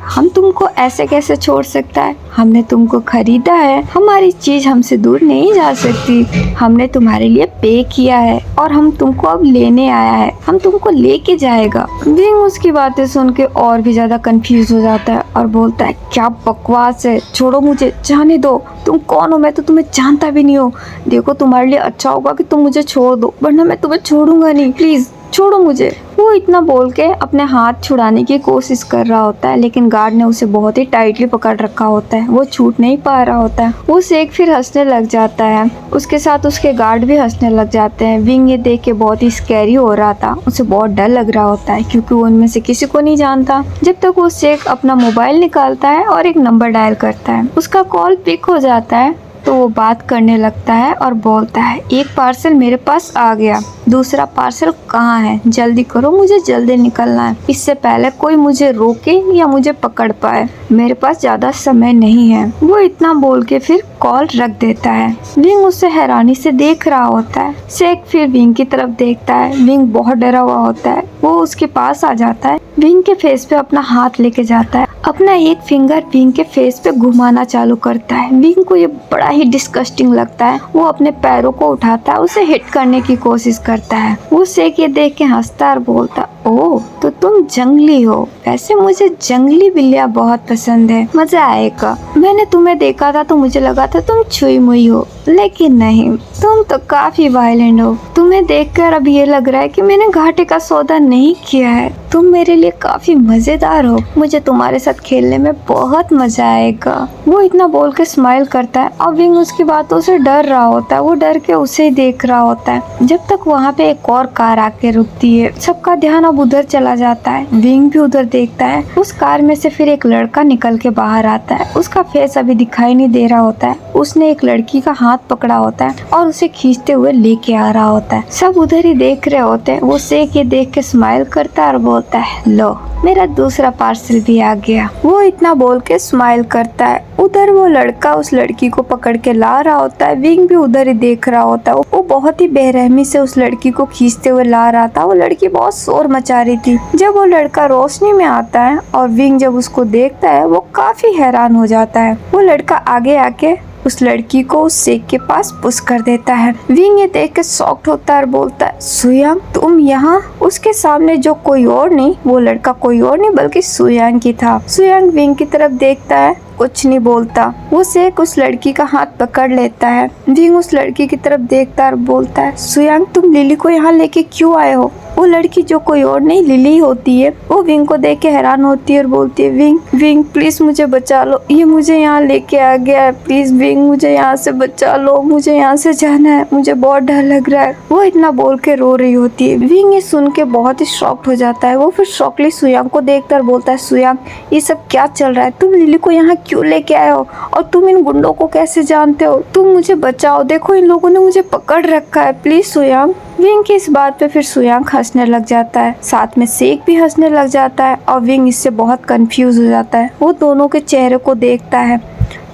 हम तुमको ऐसे कैसे छोड़ सकता है, हमने तुमको खरीदा है, हमारी चीज हमसे दूर नहीं जा सकती, हमने तुम्हारे लिए पे किया है और हम तुमको अब लेने आया है, हम तुमको लेके जाएगा। विंग उसकी बातें सुन के और भी ज्यादा कंफ्यूज हो जाता है और बोलता है, क्या बकवास है, छोड़ो मुझे, जाने दो, तुम कौन हो? मैं तो तुम्हें जानता भी नहीं हूँ। देखो तुम्हारे लिए अच्छा होगा कि तुम मुझे छोड़ दो, वरना मैं तुम्हें छोड़ूंगा नहीं, प्लीज छोड़ो मुझे। वो इतना बोल के अपने हाथ छुड़ाने की कोशिश कर रहा होता है, लेकिन गार्ड ने उसे बहुत ही टाइटली पकड़ रखा होता है, वो छूट नहीं पा रहा होता है। वो शेख फिर हंसने लग जाता है, उसके साथ उसके गार्ड भी हंसने लग जाते हैं। विंग ये देख के बहुत ही स्कैरी हो रहा था, उसे बहुत डर लग रहा होता है क्योंकि वो उनमें से किसी को नहीं जानता। जब तक वो शेख अपना मोबाइल निकालता है और एक नंबर डायल करता है, उसका कॉल पिक हो जाता है तो वो बात करने लगता है और बोलता है, एक पार्सल मेरे पास आ गया, दूसरा पार्सल कहाँ है, जल्दी करो, मुझे जल्दी निकलना है, इससे पहले कोई मुझे रोके या मुझे पकड़ पाए, मेरे पास ज्यादा समय नहीं है। वो इतना बोल के फिर कॉल रख देता है। विंग उसे हैरानी से देख रहा होता है। शेख फिर विंग की तरफ देखता है, विंग बहुत डरा हुआ होता है, वो उसके पास आ जाता है, विंग के फेस पे अपना हाथ लेके जाता है, अपना एक फिंगर विंग के फेस पे घुमाना चालू करता है। विंग को ये बड़ा ही डिस्गस्टिंग लगता है, वो अपने पैरों को उठाता है, उसे हिट करने की कोशिश करता है। वो शेख ये देख के हंसता और बोलता, ओह तो तुम जंगली हो, वैसे मुझे जंगली बिल्लियाँ बहुत पसंद है, मजा आएगा। मैंने तुम्हें देखा था तो मुझे लगा था तुम छुई मुई हो, लेकिन नहीं, तुम तो काफी वायलेंट हो। तुम्हें देखकर अब ये लग रहा है कि मैंने घाटे का सौदा नहीं किया है, तुम मेरे लिए काफी मजेदार हो, मुझे तुम्हारे साथ खेलने में बहुत मजा आएगा। वो इतना बोल के स्माइल करता है और विंग उसकी बातों से डर रहा होता है, वो डर के उसे ही देख रहा होता है। जब तक वहाँ पे एक और कार आके रुकती है, सबका ध्यान अब उधर चला जाता है। विंग भी उधर देखता है, उस कार में से फिर एक लड़का निकल के बाहर आता है, उसका फेस अभी दिखाई नहीं दे रहा होता है, उसने एक लड़की का हाथ पकड़ा होता है और उसे खींचते हुए लेके आ रहा होता है। सब उधर ही देख रहे होते हैं। वो शेख ये देख के स्माइल करता है और बोलता है, लो मेरा दूसरा पार्सल भी आ गया। वो इतना बोल के स्माइल करता है। उधर वो लड़का उस लड़की को पकड़ के ला रहा होता है, विंग भी उधर ही देख रहा होता है। वो बहुत ही बेरहमी से उस लड़की को खींचते हुए ला रहा था, वो लड़की बहुत शोर मचा रही थी। जब वो लड़का रोशनी में आता है और विंग जब उसको देखता है, वो काफी हैरान हो जाता है। वो लड़का आगे आके उस लड़की को उस शेख के पास पुश कर देता है। विंग ये देख के शॉक्ड होता है और बोलता है, सुयांग तुम यहाँ? उसके सामने जो कोई और नहीं, वो लड़का कोई और नहीं बल्कि सुयांग ही था। सुयांग विंग की तरफ देखता है, कुछ नहीं बोलता। वो शेख उस लड़की का हाथ पकड़ लेता है। विंग उस लड़की की तरफ देखता है और बोलता है, सुयांग तुम लिली को यहाँ लेके क्यों आए हो? वो लड़की जो कोई और नहीं लिली होती है। वो विंग को देख के हैरान होती है और बोलती है, विंग प्लीज मुझे बचा लो, ये मुझे यहाँ लेके आ गया है, प्लीज विंग मुझे यहाँ से बचा लो, मुझे यहाँ से जाना है, मुझे बहुत डर लग रहा है। वो इतना बोल के रो रही होती है। विंग ये सुन के बहुत ही शॉक्ड हो जाता है। वो फिर शॉकली सुयांग को देखता और बोलता है, सुयांग ये सब क्या चल रहा है? तुम लिली को यहाँ क्यों लेके आए हो और तुम इन गुंडों को कैसे जानते हो? तुम मुझे बचाओ, देखो इन लोगों ने मुझे पकड़ रखा है, प्लीज सुयांग। विंग की इस बात पे फिर सुयांग हंसने लग जाता है, साथ में शेख भी हंसने लग जाता है और विंग इससे बहुत कंफ्यूज हो जाता है। वो दोनों के चेहरे को देखता है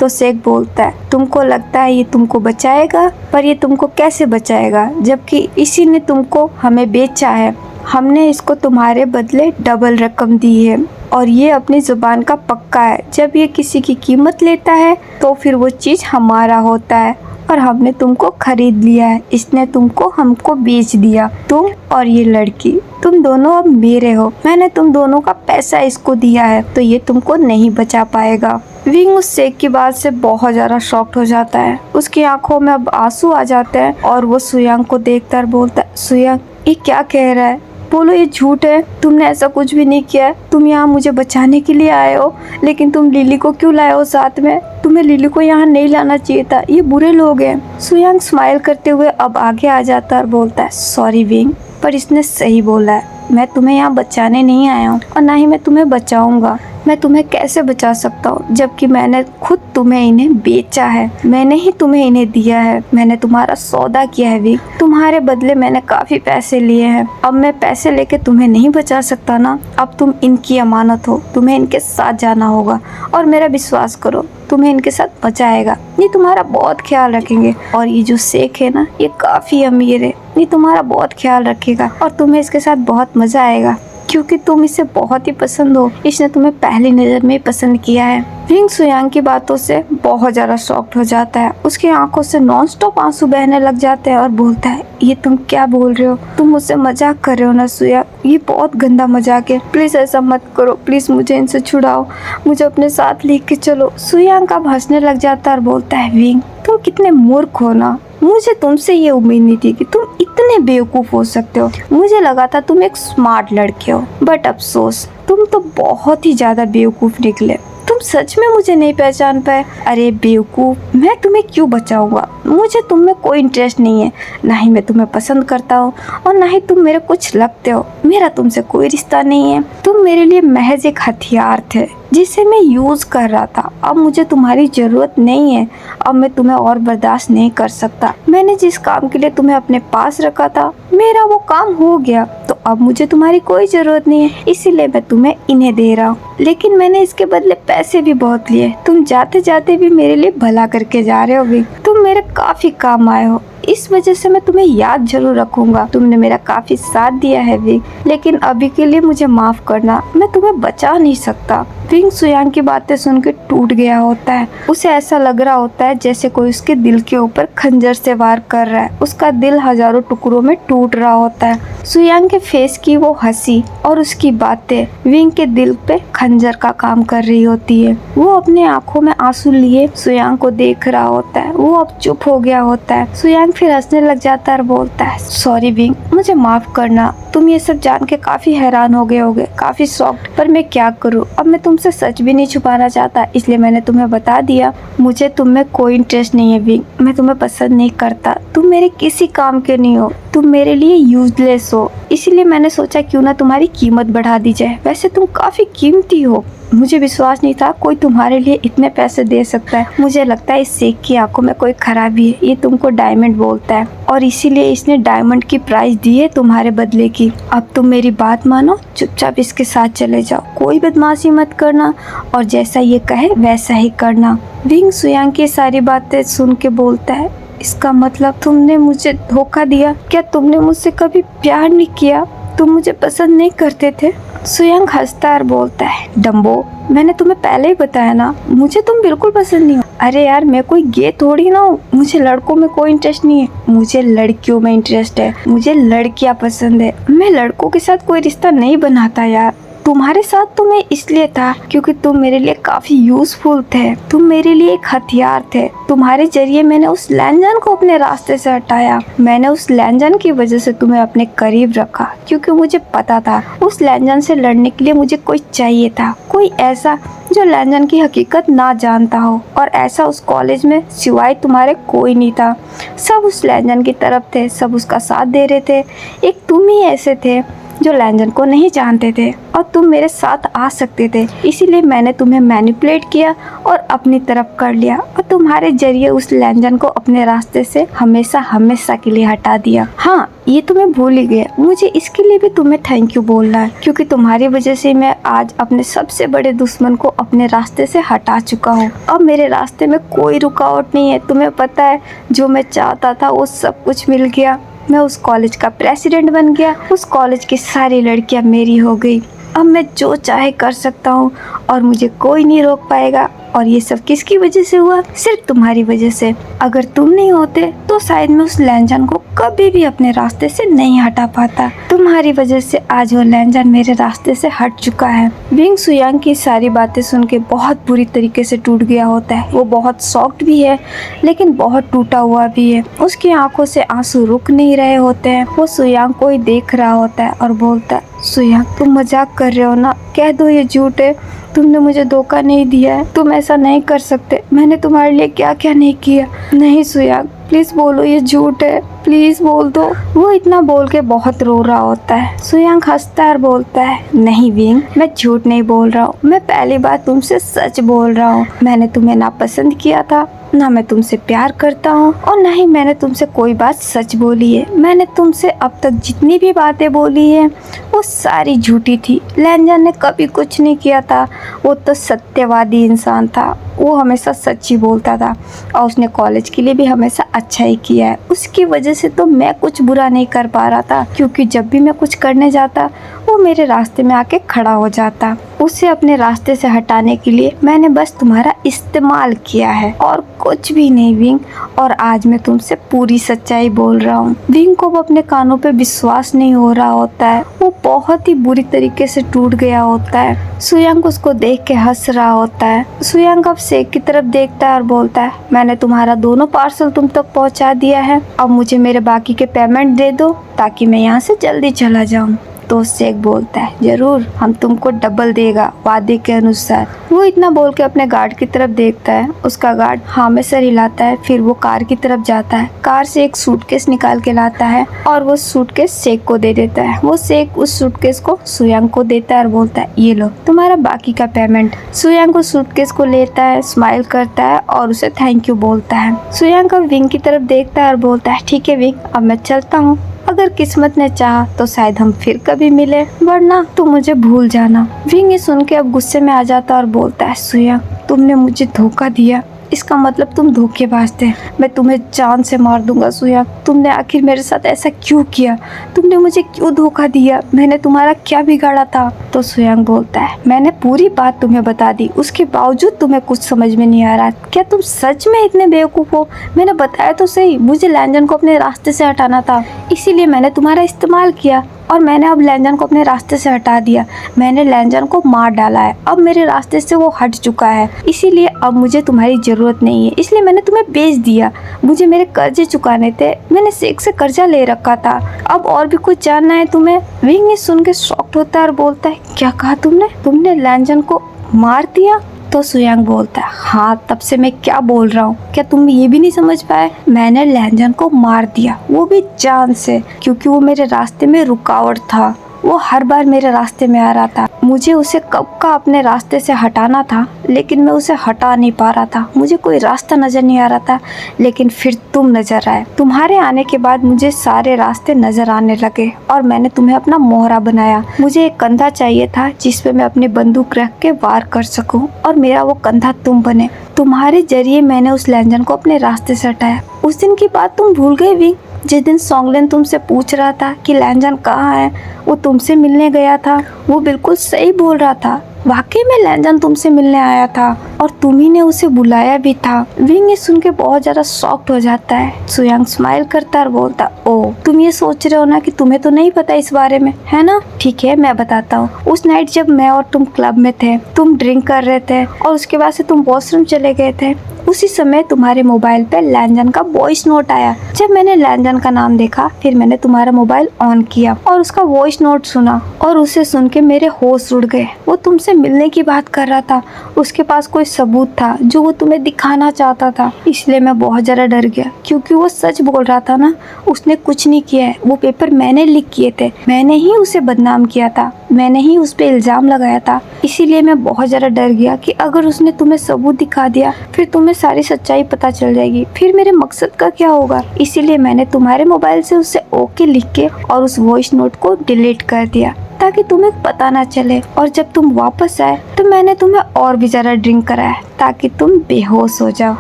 तो शेख बोलता है, तुमको लगता है ये तुमको बचाएगा, पर ये तुमको कैसे बचाएगा जबकि इसी ने तुमको हमें बेचा है। हमने इसको तुम्हारे बदले डबल रकम दी है और ये अपनी जुबान का पक्का है, जब ये किसी की कीमत लेता है तो फिर वो चीज़ हमारा होता है और हमने तुमको खरीद लिया है, इसने तुमको हमको बेच दिया। तुम और ये लड़की, तुम दोनों अब मेरे हो, मैंने तुम दोनों का पैसा इसको दिया है तो ये तुमको नहीं बचा पाएगा। विंग उस शेख की बात से बहुत ज़्यादा शॉक्ड हो जाता है, उसकी आंखों में अब आंसू आ जाते हैं और वो सुयांग को देखकर बोलता है, सुयांग ये क्या कह रहा है? बोलो ये झूठ है, तुमने ऐसा कुछ भी नहीं किया है। तुम यहाँ मुझे बचाने के लिए आए हो, लेकिन तुम लिली को क्यों लाए हो साथ में? तुम्हें लिली को यहाँ नहीं लाना चाहिए था, ये बुरे लोग हैं। सुयांग स्माइल करते हुए अब आगे आ जाता है और बोलता है, सॉरी विंग, पर इसने सही बोला है। मैं तुम्हें यहाँ बचाने नहीं आया हूँ और ना ही मैं तुम्हें बचाऊंगा। मैं तुम्हें कैसे बचा सकता हूँ जबकि मैंने खुद तुम्हें इन्हें बेचा है, मैंने ही तुम्हें इन्हें दिया है, मैंने तुम्हारा सौदा किया है विंग। तुम्हारे बदले मैंने काफी पैसे लिए हैं। अब मैं पैसे लेके तुम्हें नहीं बचा सकता ना। अब तुम इनकी अमानत हो, तुम्हें इनके साथ जाना होगा और मेरा विश्वास करो, तुम्हें इनके साथ बचाएगा। ये तुम्हारा बहुत ख्याल रखेंगे और ये जो शेख है ना, ये काफी अमीर है, ये तुम्हारा बहुत ख्याल रखेगा और तुम्हें इसके साथ बहुत मजा आएगा क्योंकि तुम इसे बहुत ही पसंद हो। इसने तुम्हें पहली नजर में ही पसंद किया है। विंग सुयांग की बातों से बहुत ज्यादा शॉक्ड हो जाता है। उसकी आंखों से नॉनस्टॉप आंसू बहने लग जाते हैं और बोलता है, ये तुम क्या बोल रहे हो? तुम मुझसे मजाक कर रहे हो ना सुयांग? ये बहुत गंदा मजाक है, प्लीज ऐसा मत करो, प्लीज मुझे इनसे छुड़ाओ, मुझे अपने साथ लेके चलो। सुयांग अब हंसने लग जाता है और बोलता है, विंग तुम कितने मूर्ख हो ना। मुझे तुमसे ये उम्मीद नहीं थी कि तुम इतने बेवकूफ हो सकते हो। मुझे लगा था तुम एक स्मार्ट लड़के हो, बट अफसोस तुम तो बहुत ही ज्यादा बेवकूफ निकले। तुम सच में मुझे नहीं पहचान पाए। अरे बेवकूफ, मैं तुम्हें क्यों बचाऊंगा? मुझे तुम में कोई इंटरेस्ट नहीं है, ना ही मैं तुम्हें पसंद करता हूँ और ना ही तुम मेरे कुछ लगते हो। मेरा तुमसे कोई रिश्ता नहीं है। तुम मेरे लिए महज एक हथियार थे जिसे मैं यूज कर रहा था। अब मुझे तुम्हारी जरूरत नहीं है। अब मैं तुम्हें और बर्दाश्त नहीं कर सकता। मैंने जिस काम के लिए तुम्हें अपने पास रखा था, मेरा वो काम हो गया, तो अब मुझे तुम्हारी कोई जरूरत नहीं है, इसीलिए मैं तुम्हें इन्हें दे रहा हूँ। लेकिन मैंने इसके बदले पैसे भी बहुत लिए। तुम जाते जाते भी मेरे लिए भला करके जा रहे हो भी। तुम मेरे काफी काम आए हो, इस वजह से मैं तुम्हें याद जरूर रखूंगा। तुमने मेरा काफी साथ दिया है विंग, लेकिन अभी के लिए मुझे माफ करना, मैं तुम्हें बचा नहीं सकता। विंग सुयांग की बातें सुन के टूट गया होता है। उसे ऐसा लग रहा होता है जैसे कोई उसके दिल के ऊपर खंजर से वार कर रहा है। उसका दिल हजारों टुकड़ों में टूट रहा होता है। सुयांग के फेस की वो हंसी और उसकी बातें विंग के दिल पे खंजर का काम कर रही होती है। वो अपने आंखों में आंसू लिए सुयांग को देख रहा होता है। वो अब चुप हो गया होता है। सुयांग फिर हंसने लग जाता है और बोलता है, सॉरी विंग, मुझे माफ करना। तुम ये सब जान के काफी हैरान हो गए होगे, काफी शॉक्ड, पर मैं क्या करूँ? अब मैं तुमसे सच भी नहीं छुपाना चाहता, इसलिए मैंने तुम्हें बता दिया। मुझे तुम में कोई इंटरेस्ट नहीं है विंग, मैं तुम्हें पसंद नहीं करता। तुम मेरे किसी काम के नहीं हो, तुम मेरे लिए यूजलेस हो। इसीलिए मैंने सोचा क्यों ना तुम्हारी कीमत बढ़ा दी जाए। वैसे तुम काफी कीमती हो। मुझे विश्वास नहीं था कोई तुम्हारे लिए इतने पैसे दे सकता है। मुझे लगता है इस शेख की आंखों में कोई खराबी है। ये तुमको डायमंड बोलता है और इसीलिए इसने डायमंड की प्राइस दी है तुम्हारे बदले की। अब तुम मेरी बात मानो, चुपचाप इसके साथ चले जाओ, कोई बदमाशी मत करना और जैसा ये कहे वैसा ही करना। विंग सुयांग की सारी बातें सुन के बोलता है, इसका मतलब तुमने मुझे धोखा दिया? क्या तुमने मुझसे कभी प्यार नहीं किया? तुम मुझे पसंद नहीं करते थे? सुयांग हंसता और बोलता है, डम्बो, मैंने तुम्हें पहले ही बताया ना, मुझे तुम बिल्कुल पसंद नहीं हो। अरे यार, मैं कोई गे थोड़ी ना हूँ। मुझे लड़कों में कोई इंटरेस्ट नहीं है, मुझे लड़कियों में इंटरेस्ट है। मुझे लड़कियाँ पसंद है। मैं लड़कों के साथ कोई रिश्ता नहीं बनाता यार। तुम्हारे साथ तो मैं इसलिए था क्योंकि तुम मेरे लिए काफी यूजफुल थे। तुम मेरे लिए एक हथियार थे। तुम्हारे जरिए मैंने उस लैंजन को अपने रास्ते से हटाया। मैंने उस लैंजन की वजह से तुम्हें अपने करीब रखा क्योंकि मुझे पता था उस लैंजन से लड़ने के लिए मुझे कोई चाहिए था, कोई ऐसा जो लैंजन की हकीकत ना जानता हो। और ऐसा उस कॉलेज में सिवाय तुम्हारे कोई नहीं था। सब उस लैंजन की तरफ थे, सब उसका साथ दे रहे थे। एक तुम ही ऐसे थे जो लैंजन को नहीं जानते थे और तुम मेरे साथ आ सकते थे। इसीलिए मैंने तुम्हें मैनिपुलेट किया और अपनी तरफ कर लिया और तुम्हारे जरिए उस लैंजन को अपने रास्ते से हमेशा हमेशा के लिए हटा दिया। हाँ, ये तुम्हें भूल ही गया। मुझे इसके लिए भी तुम्हें थैंक यू बोलना है क्योंकि तुम्हारी वजह से मैं आज अपने सबसे बड़े दुश्मन को अपने रास्ते से हटा चुका हूँ। अब मेरे रास्ते में कोई रुकावट नहीं है। तुम्हें पता है, जो मैं चाहता था वो सब कुछ मिल गया। मैं उस कॉलेज का प्रेसिडेंट बन गया। उस कॉलेज की सारी लड़कियां मेरी हो गई। अब मैं जो चाहे कर सकता हूँ और मुझे कोई नहीं रोक पाएगा। और ये सब किसकी वजह से हुआ? सिर्फ तुम्हारी वजह से। अगर तुम नहीं होते तो शायद मैं उस लैंजन को कभी भी अपने रास्ते से नहीं हटा पाता। तुम्हारी वजह से आज वो लैंजन मेरे रास्ते से हट चुका है। विंग सुयांग की सारी बातें सुन के बहुत बुरी तरीके से टूट गया होता है। वो बहुत शॉक्ड भी है लेकिन बहुत टूटा हुआ भी है। उसकी आंखों से आंसू रुक नहीं रहे होते हैं। वो सुयांग को ही देख रहा होता है और बोलता है, सुयांग तुम मजाक कर रहे हो ना, कह दो ये झूठ है, तुमने मुझे धोखा नहीं दिया है, तुम ऐसा नहीं कर सकते, मैंने तुम्हारे लिए क्या क्या नहीं किया। नहीं सुयांग प्लीज बोलो ये झूठ है, प्लीज बोल दो। वो इतना बोल के बहुत रो रहा होता है। सुयांग हंसता है और बोलता है, नहीं विंग मैं झूठ नहीं बोल रहा हूँ, मैं पहली बार तुमसे सच बोल रहा हूँ। मैंने तुम्हें ना पसंद किया था, ना मैं तुमसे प्यार करता हूँ और ना ही मैंने तुमसे कोई बात सच बोली है। मैंने तुमसे अब तक जितनी भी बातें बोली है वो सारी झूठी थी। लैंजन ने कभी कुछ नहीं किया था, वो तो सत्यवादी इंसान था, वो हमेशा सच ही बोलता था और उसने कॉलेज के लिए भी हमेशा अच्छा ही किया है। उसकी वजह से तो मैं कुछ बुरा नहीं कर पा रहा था, क्योंकि जब भी मैं कुछ करने जाता वो मेरे रास्ते में आके खड़ा हो जाता। उसे अपने रास्ते से हटाने के लिए मैंने बस तुम्हारा इस्तेमाल किया है और कुछ भी नहीं विंग। और आज मैं तुमसे पूरी सच्चाई बोल रहा हूँ। विंग को वो अपने कानों पे विश्वास नहीं हो रहा होता है। वो बहुत ही बुरी तरीके से टूट गया होता है। सुयांग उसको देख के हंस रहा होता है। सुयांग अब शेख की तरफ देखता है और बोलता है, मैंने तुम्हारा दोनों पार्सल तुम तक पहुँचा दिया है, अब मुझे मेरे बाकी के पेमेंट दे दो ताकि मैं यहाँ से जल्दी चला जाऊँ। तो शेख बोलता है, जरूर, हम तुमको डबल देगा वादे के अनुसार। वो इतना बोल के अपने गार्ड की तरफ देखता है। उसका गार्ड हाँ में सर हिलाता है। फिर वो कार की तरफ जाता है, कार से एक सूटकेस निकाल के लाता है और वो सूटकेस शेख को दे देता है। वो शेख उस सूटकेस को सुयांग को देता है और बोलता है, ये लो तुम्हारा बाकी का पेमेंट। सुयांग उस सूटकेस को लेता है, स्माइल करता है और उसे थैंक यू बोलता है। सुयांग अब विंग की तरफ देखता है और बोलता है, ठीक है विंग, अब मैं चलता हूँ, अगर किस्मत ने चाहा तो शायद हम फिर कभी मिले, वरना तुम मुझे भूल जाना। विंग ये सुन के अब गुस्से में आ जाता और बोलता है, सुयांग तुमने मुझे धोखा दिया, इसका मतलब तुम धोखेबाज थे, मैं तुम्हें जान से मार दूंगा। सुयांग तुमने आखिर मेरे साथ ऐसा क्यों किया, तुमने मुझे क्यों धोखा दिया, मैंने तुम्हारा क्या बिगाड़ा था? तो सुयांग बोलता है, मैंने पूरी बात तुम्हें बता दी, उसके बावजूद तुम्हें कुछ समझ में नहीं आ रहा। क्या तुम सच में इतने बेवकूफ़ हो? मैंने बताया तो सही, मुझे लैंजन को अपने रास्ते से हटाना था, इसीलिए मैंने तुम्हारा इस्तेमाल किया और मैंने अब लैंजन को अपने रास्ते से हटा दिया। मैंने लैंजन को मार डाला है, अब मेरे रास्ते से वो हट चुका है, इसीलिए अब मुझे तुम्हारी ज़रूरत नहीं है, इसलिए मैंने तुम्हें बेच दिया। मुझे मेरे कर्जे चुकाने थे, मैंने शेख से कर्जा ले रखा था। अब और भी कुछ जानना है तुम्हें? विंग ये सुन के शॉक्ड होता है और बोलता है, क्या कहा तुमने लैंजन को मार दिया? तो सुयांग बोलता है, हाँ, तब से मैं क्या बोल रहा हूँ, क्या तुम ये भी नहीं समझ पाए? मैंने लैंजन को मार दिया, वो भी जान से, क्योंकि वो मेरे रास्ते में रुकावट था। वो हर बार मेरे रास्ते में आ रहा था। मुझे उसे कब का अपने रास्ते से हटाना था, लेकिन मैं उसे हटा नहीं पा रहा था। मुझे कोई रास्ता नजर नहीं आ रहा था, लेकिन फिर तुम नजर आए। तुम्हारे आने के बाद मुझे सारे रास्ते नजर आने लगे और मैंने तुम्हें अपना मोहरा बनाया। मुझे एक कंधा चाहिए था जिस पे मैं अपनी बंदूक रख के वार कर सकूं और मेरा वो कंधा तुम बने। तुम्हारे जरिए मैंने उस लैंजन को अपने रास्ते से हटाया। उस दिन की बात तुम भूल गए विंग, जिस दिन सोंगलिन तुमसे पूछ रहा था कि लैंजन कहाँ है, वो तुमसे मिलने गया था। वो बिल्कुल सही बोल रहा था, वाकई में लैंजन तुमसे मिलने आया था और तुम्ही ने उसे बुलाया भी था। विंग ये सुन के बहुत ज्यादा शॉक्ड हो जाता है। सुयांग स्माइल करता और बोलता, ओ तुम ये सोच रहे हो ना कि तुम्हें तो नहीं पता इस बारे में, है ना? ठीक है, मैं बताता हूँ। उस नाइट जब मैं और तुम क्लब में थे, तुम ड्रिंक कर रहे थे और उसके बाद से तुम वॉशरूम चले गए थे, उसी समय तुम्हारे मोबाइल पे लैंजन का वॉइस नोट आया। जब मैंने लैंजन का नाम देखा, फिर मैंने तुम्हारा मोबाइल ऑन किया और उसका वॉइस नोट सुना और उसे सुन के मेरे होश उड़ गए। वो तुमसे मिलने की बात कर रहा था, उसके पास कोई सबूत था जो वो तुम्हें दिखाना चाहता था, इसलिए मैं बहुत ज्यादा डर गया, क्योंकि वो सच बोल रहा था ना, उसने कुछ नहीं किया है। वो पेपर मैंने लीक किए थे, मैंने ही उसे बदनाम किया था, मैंने ही उस पे इल्जाम लगाया था, इसीलिए मैं बहुत ज्यादा डर गया कि अगर उसने तुम्हें सबूत दिखा दिया फिर तुम्हें सारी सच्चाई पता चल जाएगी, फिर मेरे मकसद का क्या होगा। इसीलिए मैंने तुम्हारे मोबाइल से उसे ओके लिख के और उस वॉइस नोट को डिलीट कर दिया। ताकि तुम्हें पता ना चले। और जब तुम वापस आए तो मैंने तुम्हें और भी ज़्यादा ड्रिंक कराया ताकि तुम बेहोश हो जाओ।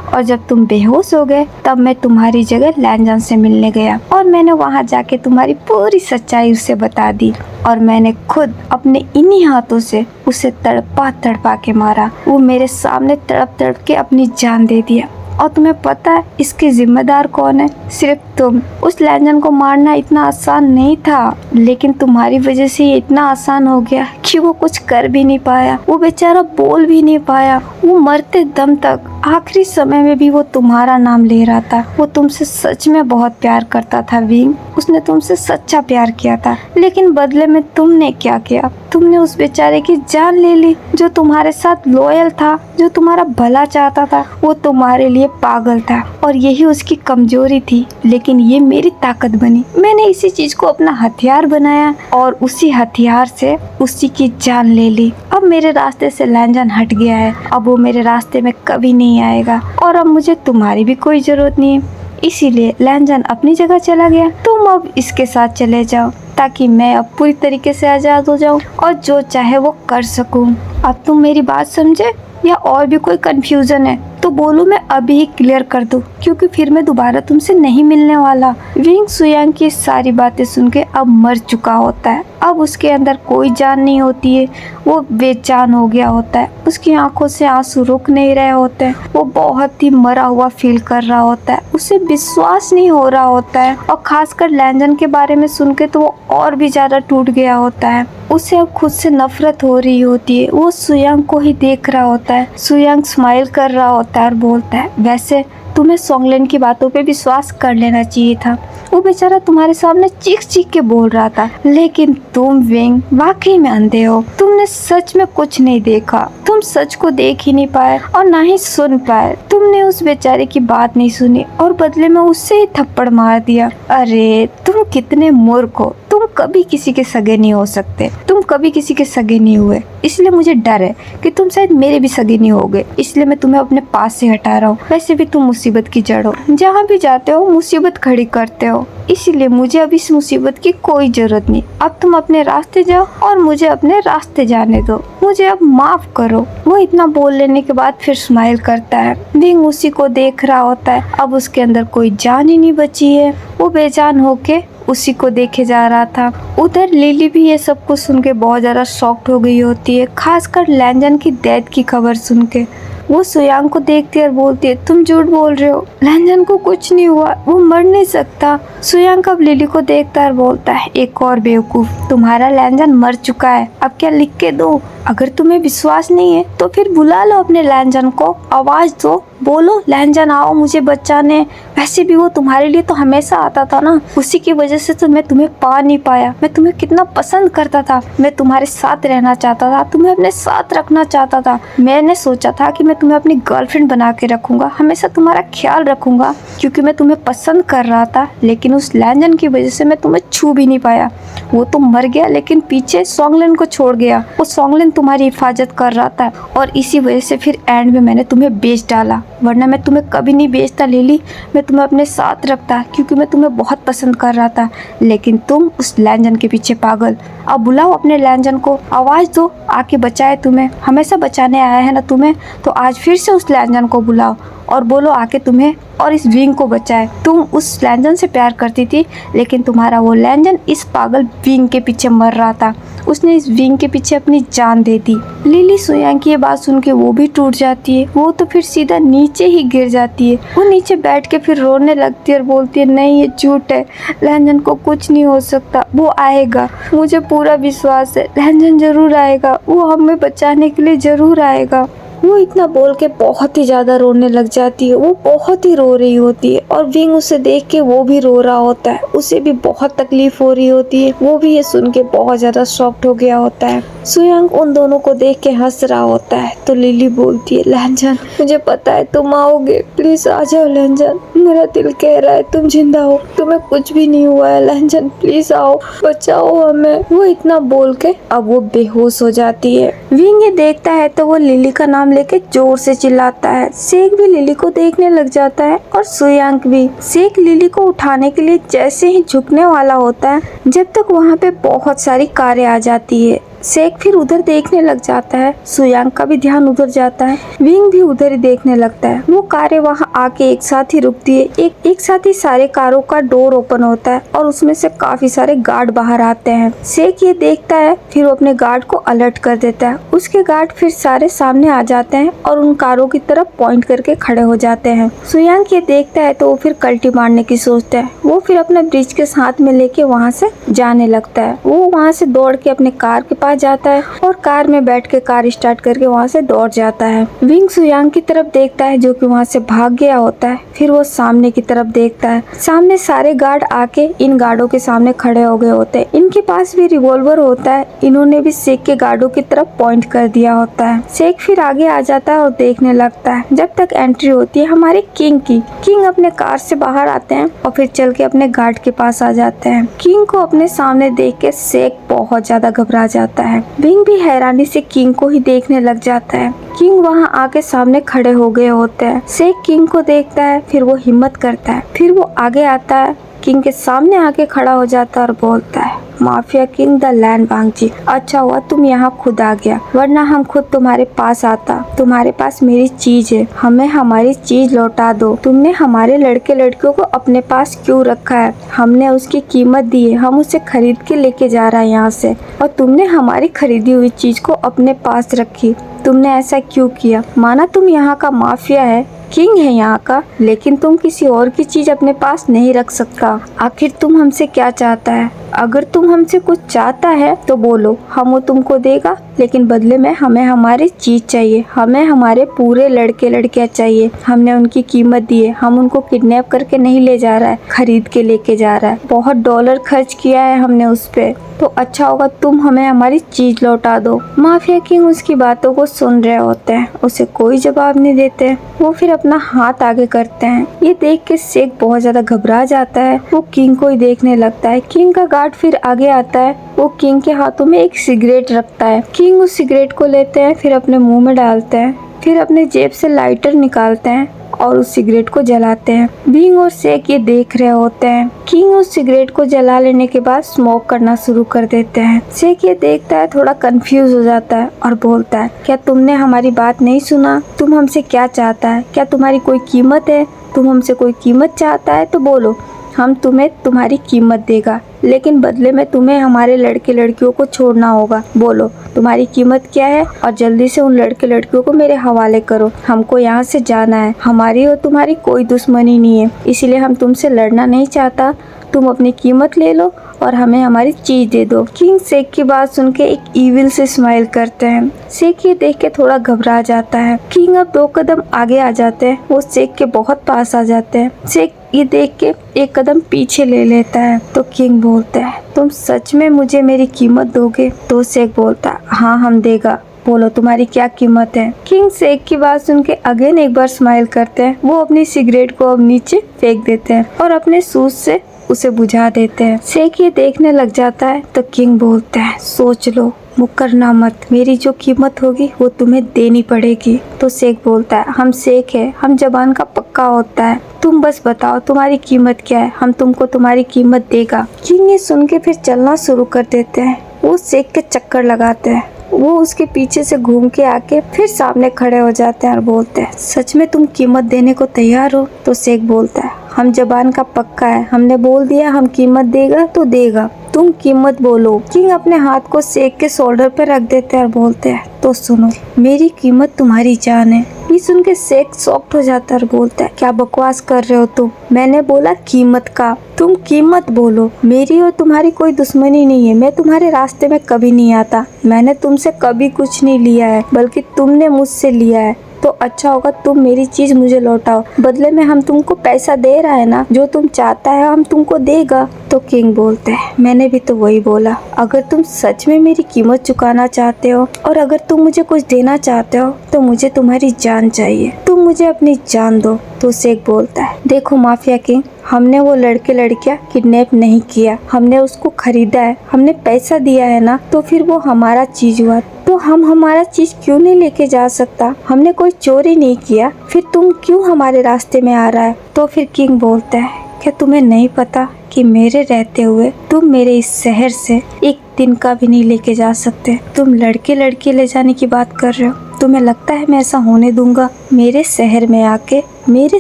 और जब तुम बेहोश हो गए तब मैं तुम्हारी जगह लैंजन से मिलने गया और मैंने वहाँ जाके तुम्हारी पूरी सच्चाई उसे बता दी। और मैंने खुद अपने इन्हीं हाथों से उसे तड़पा तड़पा के मारा। वो मेरे सामने तड़प तड़प के अपनी जान दे दिया। और तुम्हें पता है इसके जिम्मेदार कौन है? सिर्फ तुम। उस लैंजन को मारना इतना आसान नहीं था, लेकिन तुम्हारी वजह से ये इतना आसान हो गया कि वो कुछ कर भी नहीं पाया। वो बेचारा बोल भी नहीं पाया। वो मरते दम तक आखिरी समय में भी वो तुम्हारा नाम ले रहा था। वो तुमसे सच में बहुत प्यार करता था विंग। उसने तुमसे सच्चा प्यार किया था, लेकिन बदले में तुमने क्या किया? तुमने उस बेचारे की जान ले ली जो तुम्हारे साथ लॉयल था, जो तुम्हारा भला चाहता था। वो तुम्हारे लिए पागल था और यही उसकी कमजोरी थी, लेकिन ये मेरी ताकत बनी। मैंने इसी चीज को अपना हथियार बनाया और उसी हथियार से उसी की जान ले ली। अब मेरे रास्ते से लैंजन हट गया है। अब वो मेरे रास्ते में कभी नहीं आएगा और अब मुझे तुम्हारी भी कोई जरूरत नहीं है। इसीलिए लैंजन अपनी जगह चला गया। तुम अब इसके साथ चले जाओ ताकि मैं अब पूरी तरीके से आज़ाद हो जाऊं और जो चाहे वो कर सकूं। अब तुम मेरी बात समझे या और भी कोई कंफ्यूजन है तो बोलो, मैं अभी ही क्लियर कर दूं, क्योंकि फिर मैं दोबारा तुमसे नहीं मिलने वाला। विंग सुयांग की सारी बातें सुन के अब मर चुका होता है। अब उसके अंदर कोई जान नहीं होती है। वो बेजान हो गया होता है। उसकी आंखों से आंसू रुक नहीं रहे होते हैं। वो बहुत ही मरा हुआ फील कर रहा होता है। उसे विश्वास नहीं हो रहा होता है और खासकर लैंजन के बारे में सुन के तो वो और भी ज़्यादा टूट गया होता है। उसे अब खुद से नफरत हो रही होती है। वो सुयांग को ही देख रहा होता है। सुयांग स्माइल कर रहा होता है और बोलता है, वैसे तुम्हें सोंगलेन की बातों पे विश्वास कर लेना चाहिए था। वो बेचारा तुम्हारे सामने चीख चीख के बोल रहा था, लेकिन तुम विंग वाकई में अंधे हो। तुमने सच में कुछ नहीं देखा। तुम सच को देख ही नहीं पाए और ना ही सुन पाए। तुमने उस बेचारे की बात नहीं सुनी और बदले में उससे ही थप्पड़ मार दिया। अरे तुम कितने मूर्ख हो। तुम कभी किसी के सगे नहीं हो सकते। तुम कभी किसी के सगे नहीं हुए, इसलिए मुझे डर है कि तुम शायद मेरे भी सगे नहीं होगे। इसलिए मैं तुम्हें अपने पास से हटा रहा हूँ। वैसे भी तुम मुसीबत की जड़ हो। जहाँ भी जाते हो मुसीबत खड़ी करते हो, इसीलिए मुझे अब इस मुसीबत की कोई जरूरत नहीं। अब तुम अपने रास्ते जाओ और मुझे अपने रास्ते जाने दो। मुझे अब माफ करो। वो इतना बोल लेने के बाद फिर स्माइल करता है। विंग उसी को देख रहा होता है। अब उसके अंदर कोई जान ही नहीं बची है। वो बेजान होके उसी को देखे जा रहा था। उधर लिली भी ये सब कुछ सुन के बहुत ज़्यादा शॉक्ड हो गई होती है, खासकर लैंजन की डेथ की खबर सुन के। वो सुयांग को देखती है और बोलती है, तुम झूठ बोल रहे हो, लैंजन को कुछ नहीं हुआ, वो मर नहीं सकता। सुयांग अब लिली को देखता है और बोलता है, एक और बेवकूफ, तुम्हारा लैंजन मर चुका है। अब क्या लिख के दो? अगर तुम्हें विश्वास नहीं है तो फिर बुला लो अपने लैंजन को, आवाज दो, बोलो लैंजन आओ मुझे बचाने। वैसे भी वो तुम्हारे लिए तो हमेशा आता था ना, उसी की वजह से तो मैं तुम्हें पा नहीं पाया। मैं तुम्हें कितना पसंद करता था। मैं तुम्हारे साथ रहना चाहता था, तुम्हें अपने साथ रखना चाहता था। मैंने सोचा था कि मैं तुम्हें अपनी गर्लफ्रेंड बना के रखूंगा, हमेशा तुम्हारा ख्याल रखूंगा, क्योंकि मैं तुम्हें पसंद कर रहा था। लेकिन उस लैंजन की वजह से मैं तुम्हें छू भी नहीं पाया। वो तो मर गया, लेकिन पीछे सोंगलेन को छोड़ गया। वो सोंगलेन तुम्हारी हिफाजत कर रहा था और इसी वजह से फिर एंड में मैंने तुम्हें बेच डाला, वरना मैं तुम्हें कभी नहीं बेचता लिली। मैं तुम्हें अपने साथ रखता क्योंकि मैं तुम्हें बहुत पसंद कर रहा था। लेकिन तुम उस लैंजन के पीछे पागल। अब बुलाओ अपने लैंजन को, आवाज दो, आके बचाए तुम्हें। हमेशा बचाने आया है ना तुम्हें, तो आज फिर से उस लैंजन को बुलाओ और बोलो आके तुम्हें और इस विंग को बचाए। तुम उस लैंजन से प्यार करती थी, लेकिन तुम्हारा वो लैंजन इस पागल विंग के पीछे मर रहा था। उसने इस विंग के पीछे अपनी जान दे दी। लिली सुयांग की ये बात सुन के वो भी टूट जाती है। वो तो फिर सीधा नीचे ही गिर जाती है। वो नीचे बैठ के फिर रोने लगती है और बोलती है, नहीं ये झूठ है, लैंजन को कुछ नहीं हो सकता, वो आएगा, मुझे पूरा विश्वास है, लैंजन जरूर आएगा, वो हमें बचाने के लिए जरूर आएगा। वो इतना बोल के बहुत ही ज्यादा रोने लग जाती है। वो बहुत ही रो रही होती है और विंग उसे देख के वो भी रो रहा होता है। उसे भी बहुत तकलीफ हो रही होती है। वो भी ये सुन के बहुत ज्यादा शॉक्ड हो गया होता है। सुयांग उन दोनों को देख के हंस रहा होता है तो लिली बोलती है, लैंजन मुझे पता है तुम आओगे, प्लीज आ जाओ लैंजन, मेरा दिल कह रहा है तुम जिंदा हो, तुम्हें कुछ भी नहीं हुआ है लहंजन, प्लीज आओ, बचाओ हमें। वो इतना बोल के अब वो बेहोश हो जाती है। विंग ये देखता है तो वो लिली का नाम लेके जोर से चिल्लाता है। सेक भी लिली को देखने लग जाता है और सुयांग भी। सेक लिली को उठाने के लिए जैसे ही झुकने वाला होता है, जब तक वहाँ पे बहुत सारी कारें आ जाती है। सेक फिर उधर देखने लग जाता है। सुयांग का भी ध्यान उधर जाता है। विंग भी उधर ही देखने लगता है। वो कारें वहाँ आके एक साथ ही रुकती है। एक साथ ही सारे कारों का डोर ओपन होता है और उसमें से काफी सारे गार्ड बाहर आते हैं। सेक ये देखता है, फिर वो अपने गार्ड को अलर्ट कर देता है। उसके गार्ड फिर सारे सामने आ जाते हैं और उन कारों की तरफ पॉइंट करके खड़े हो जाते हैं। सुयांग ये देखता है तो वो फिर कल्टी मारने की सोचता है। वो फिर अपना ब्रिज के साथ में लेके वहाँ से जाने लगता है। वो वहाँ से दौड़ के अपने कार के पास जाता है और कार में बैठ के कार स्टार्ट करके वहाँ से दौड़ जाता है। विंग सुयांग की तरफ देखता है जो कि वहाँ से भाग गया होता है। फिर वो सामने की तरफ देखता है। सामने सारे गार्ड आके इन गार्डों के सामने खड़े हो गए होते हैं। इनके पास भी रिवॉल्वर होता है। इन्होंने भी सेक के गार्डों की तरफ पॉइंट कर दिया होता है। सेक फिर आगे आ जाता है और देखने लगता है। जब तक एंट्री होती है हमारे किंग की। किंग अपने कार से बाहर आते हैं और फिर चल के अपने गार्ड के पास आ जाते हैं। किंग को अपने सामने देख के सेक बहुत ज्यादा घबरा जाता है। विंग भी हैरानी से किंग को ही देखने लग जाता है। किंग वहाँ आके सामने खड़े हो गए होते हैं। सेक किंग को देखता है, फिर वो हिम्मत करता है। फिर वो आगे आता है, किंग के सामने आके खड़ा हो जाता है और बोलता है, माफिया किंग द लैंड वांगजी, अच्छा हुआ तुम यहाँ खुद आ गया, वरना हम खुद तुम्हारे पास आता। तुम्हारे पास मेरी चीज है, हमें हमारी चीज लौटा दो। तुमने हमारे लड़के लड़कियों को अपने पास क्यों रखा है? हमने उसकी कीमत दी है, हम उसे खरीद के लेके जा रहे हैं यहाँ से, और तुमने हमारी खरीदी हुई चीज को अपने पास रखी। तुमने ऐसा क्यों किया? माना तुम यहाँ का माफिया है, किंग है यहाँ का, लेकिन तुम किसी और की चीज अपने पास नहीं रख सकता। आखिर तुम हमसे क्या चाहता है? अगर तुम हमसे कुछ चाहता है तो बोलो, हम वो तुमको देगा, लेकिन बदले में हमें हमारी चीज चाहिए। हमें हमारे पूरे लड़के लड़कियां चाहिए। हमने उनकी कीमत दी है, हम उनको किडनैप करके नहीं ले जा रहा है, खरीद के लेके जा रहा है। बहुत डॉलर खर्च किया है हमने उस पे, तो अच्छा होगा तुम हमें हमारी चीज लौटा दो। माफिया किंग उसकी बातों को सुन रहे होते हैं, उसे कोई जवाब नहीं देते। वो फिर अपना हाथ आगे करते हैं। ये देख के सेक बहुत ज्यादा घबरा जाता है। वो किंग को ही देखने लगता है। किंग का गार्ड फिर आगे आता है। वो किंग के हाथों में एक सिगरेट रखता है। किंग उस सिगरेट को लेते हैं, फिर अपने मुंह में डालते हैं, फिर अपने जेब से लाइटर निकालते हैं और उस सिगरेट को जलाते हैं। विंग और सेक ये देख रहे होते हैं। किंग उस सिगरेट को जला लेने के बाद स्मोक करना शुरू कर देते हैं। सेक ये देखता है, थोड़ा कंफ्यूज हो जाता है और बोलता है, क्या तुमने हमारी बात नहीं सुना? तुम हमसे क्या चाहता है? क्या तुम्हारी कोई कीमत है? तुम हमसे कोई कीमत चाहता है तो बोलो, हम तुम्हें तुम्हारी कीमत देगा, लेकिन बदले में तुम्हें हमारे लड़के लड़कियों को छोड़ना होगा। बोलो तुम्हारी कीमत क्या है और जल्दी से उन लड़के लड़कियों को मेरे हवाले करो। हमको यहाँ से जाना है। हमारी और तुम्हारी कोई दुश्मनी नहीं है, इसीलिए हम तुमसे लड़ना नहीं चाहता। तुम अपनी कीमत ले लो और हमें हमारी चीज दे दो। किंग सेक की बात सुन के एक ईविल से स्माइल करते हैं। सेक ये देख के थोड़ा घबरा जाता है। किंग अब 2 कदम आगे आ जाते हैं। वो सेक के बहुत पास आ जाते हैं। सेक ये देख के 1 कदम पीछे ले लेता है। तो किंग बोलता है, तुम सच में मुझे मेरी कीमत दोगे? तो सेक बोलता है, हाँ हम देगा। बोलो तुम्हारी क्या कीमत है? किंग सेक की बात सुन के अगेन एक बार स्माइल करते हैं। वो अपनी सिगरेट को अब नीचे फेंक देते हैं और अपने शूज से उसे बुझा देते हैं। सेक ये देखने लग जाता है। तो किंग बोलता है, सोच लो, मुकरना मत, मेरी जो कीमत होगी वो तुम्हें देनी पड़ेगी। तो सेक बोलता है, हम सेक है, हम जबान का पक्का होता है, तुम बस बताओ तुम्हारी कीमत क्या है, हम तुमको तुम्हारी कीमत देगा। किंग ये सुन के फिर चलना शुरू कर देते हैं। वो सेक के चक्कर लगाते हैं। वो उसके पीछे से घूम के आके फिर सामने खड़े हो जाते हैं और बोलते हैं, सच में तुम कीमत देने को तैयार हो? तो सेक बोलता है, हम जबान का पक्का है, हमने बोल दिया हम कीमत देगा तो देगा, तुम कीमत बोलो। किंग अपने हाथ को सेक के शोल्डर पर रख देते हैं और बोलते हैं, तो सुनो, मेरी कीमत तुम्हारी जान है। ये सुन के सेक शॉक्ड हो जाता है और बोलता है, क्या बकवास कर रहे हो तुम? मैंने बोला कीमत का, तुम कीमत बोलो। मेरी और तुम्हारी कोई दुश्मनी नहीं है, मैं तुम्हारे रास्ते में कभी नहीं आता, मैंने तुमसे कभी कुछ नहीं लिया है, बल्कि तुमने मुझसे लिया है। तो अच्छा होगा तुम मेरी चीज मुझे लौटाओ, बदले में हम तुमको पैसा दे रहा है ना, जो तुम चाहता है हम तुमको देगा। तो किंग बोलते हैं, मैंने भी तो वही बोला, अगर तुम सच में मेरी कीमत चुकाना चाहते हो और अगर तुम मुझे कुछ देना चाहते हो तो मुझे तुम्हारी जान चाहिए। तुम मुझे अपनी जान दो। तो शेख बोलता है, देखो माफिया किंग, हमने वो लड़के लड़कियां किडनैप नहीं किया, हमने उसको खरीदा है, हमने पैसा दिया है ना, तो फिर वो हमारा चीज हुआ, तो हम हमारा चीज क्यों नहीं लेके जा सकता? हमने कोई चोरी नहीं किया, फिर तुम क्यों हमारे रास्ते में आ रहा है? तो फिर किंग बोलता है, क्या तुम्हें नहीं पता कि मेरे रहते हुए तुम मेरे इस शहर से एक दिन का भी नहीं लेके जा सकते? तुम लड़के लड़के ले जाने की बात कर रहे हो, तुम्हें लगता है मैं ऐसा होने दूंगा? मेरे शहर में आके मेरे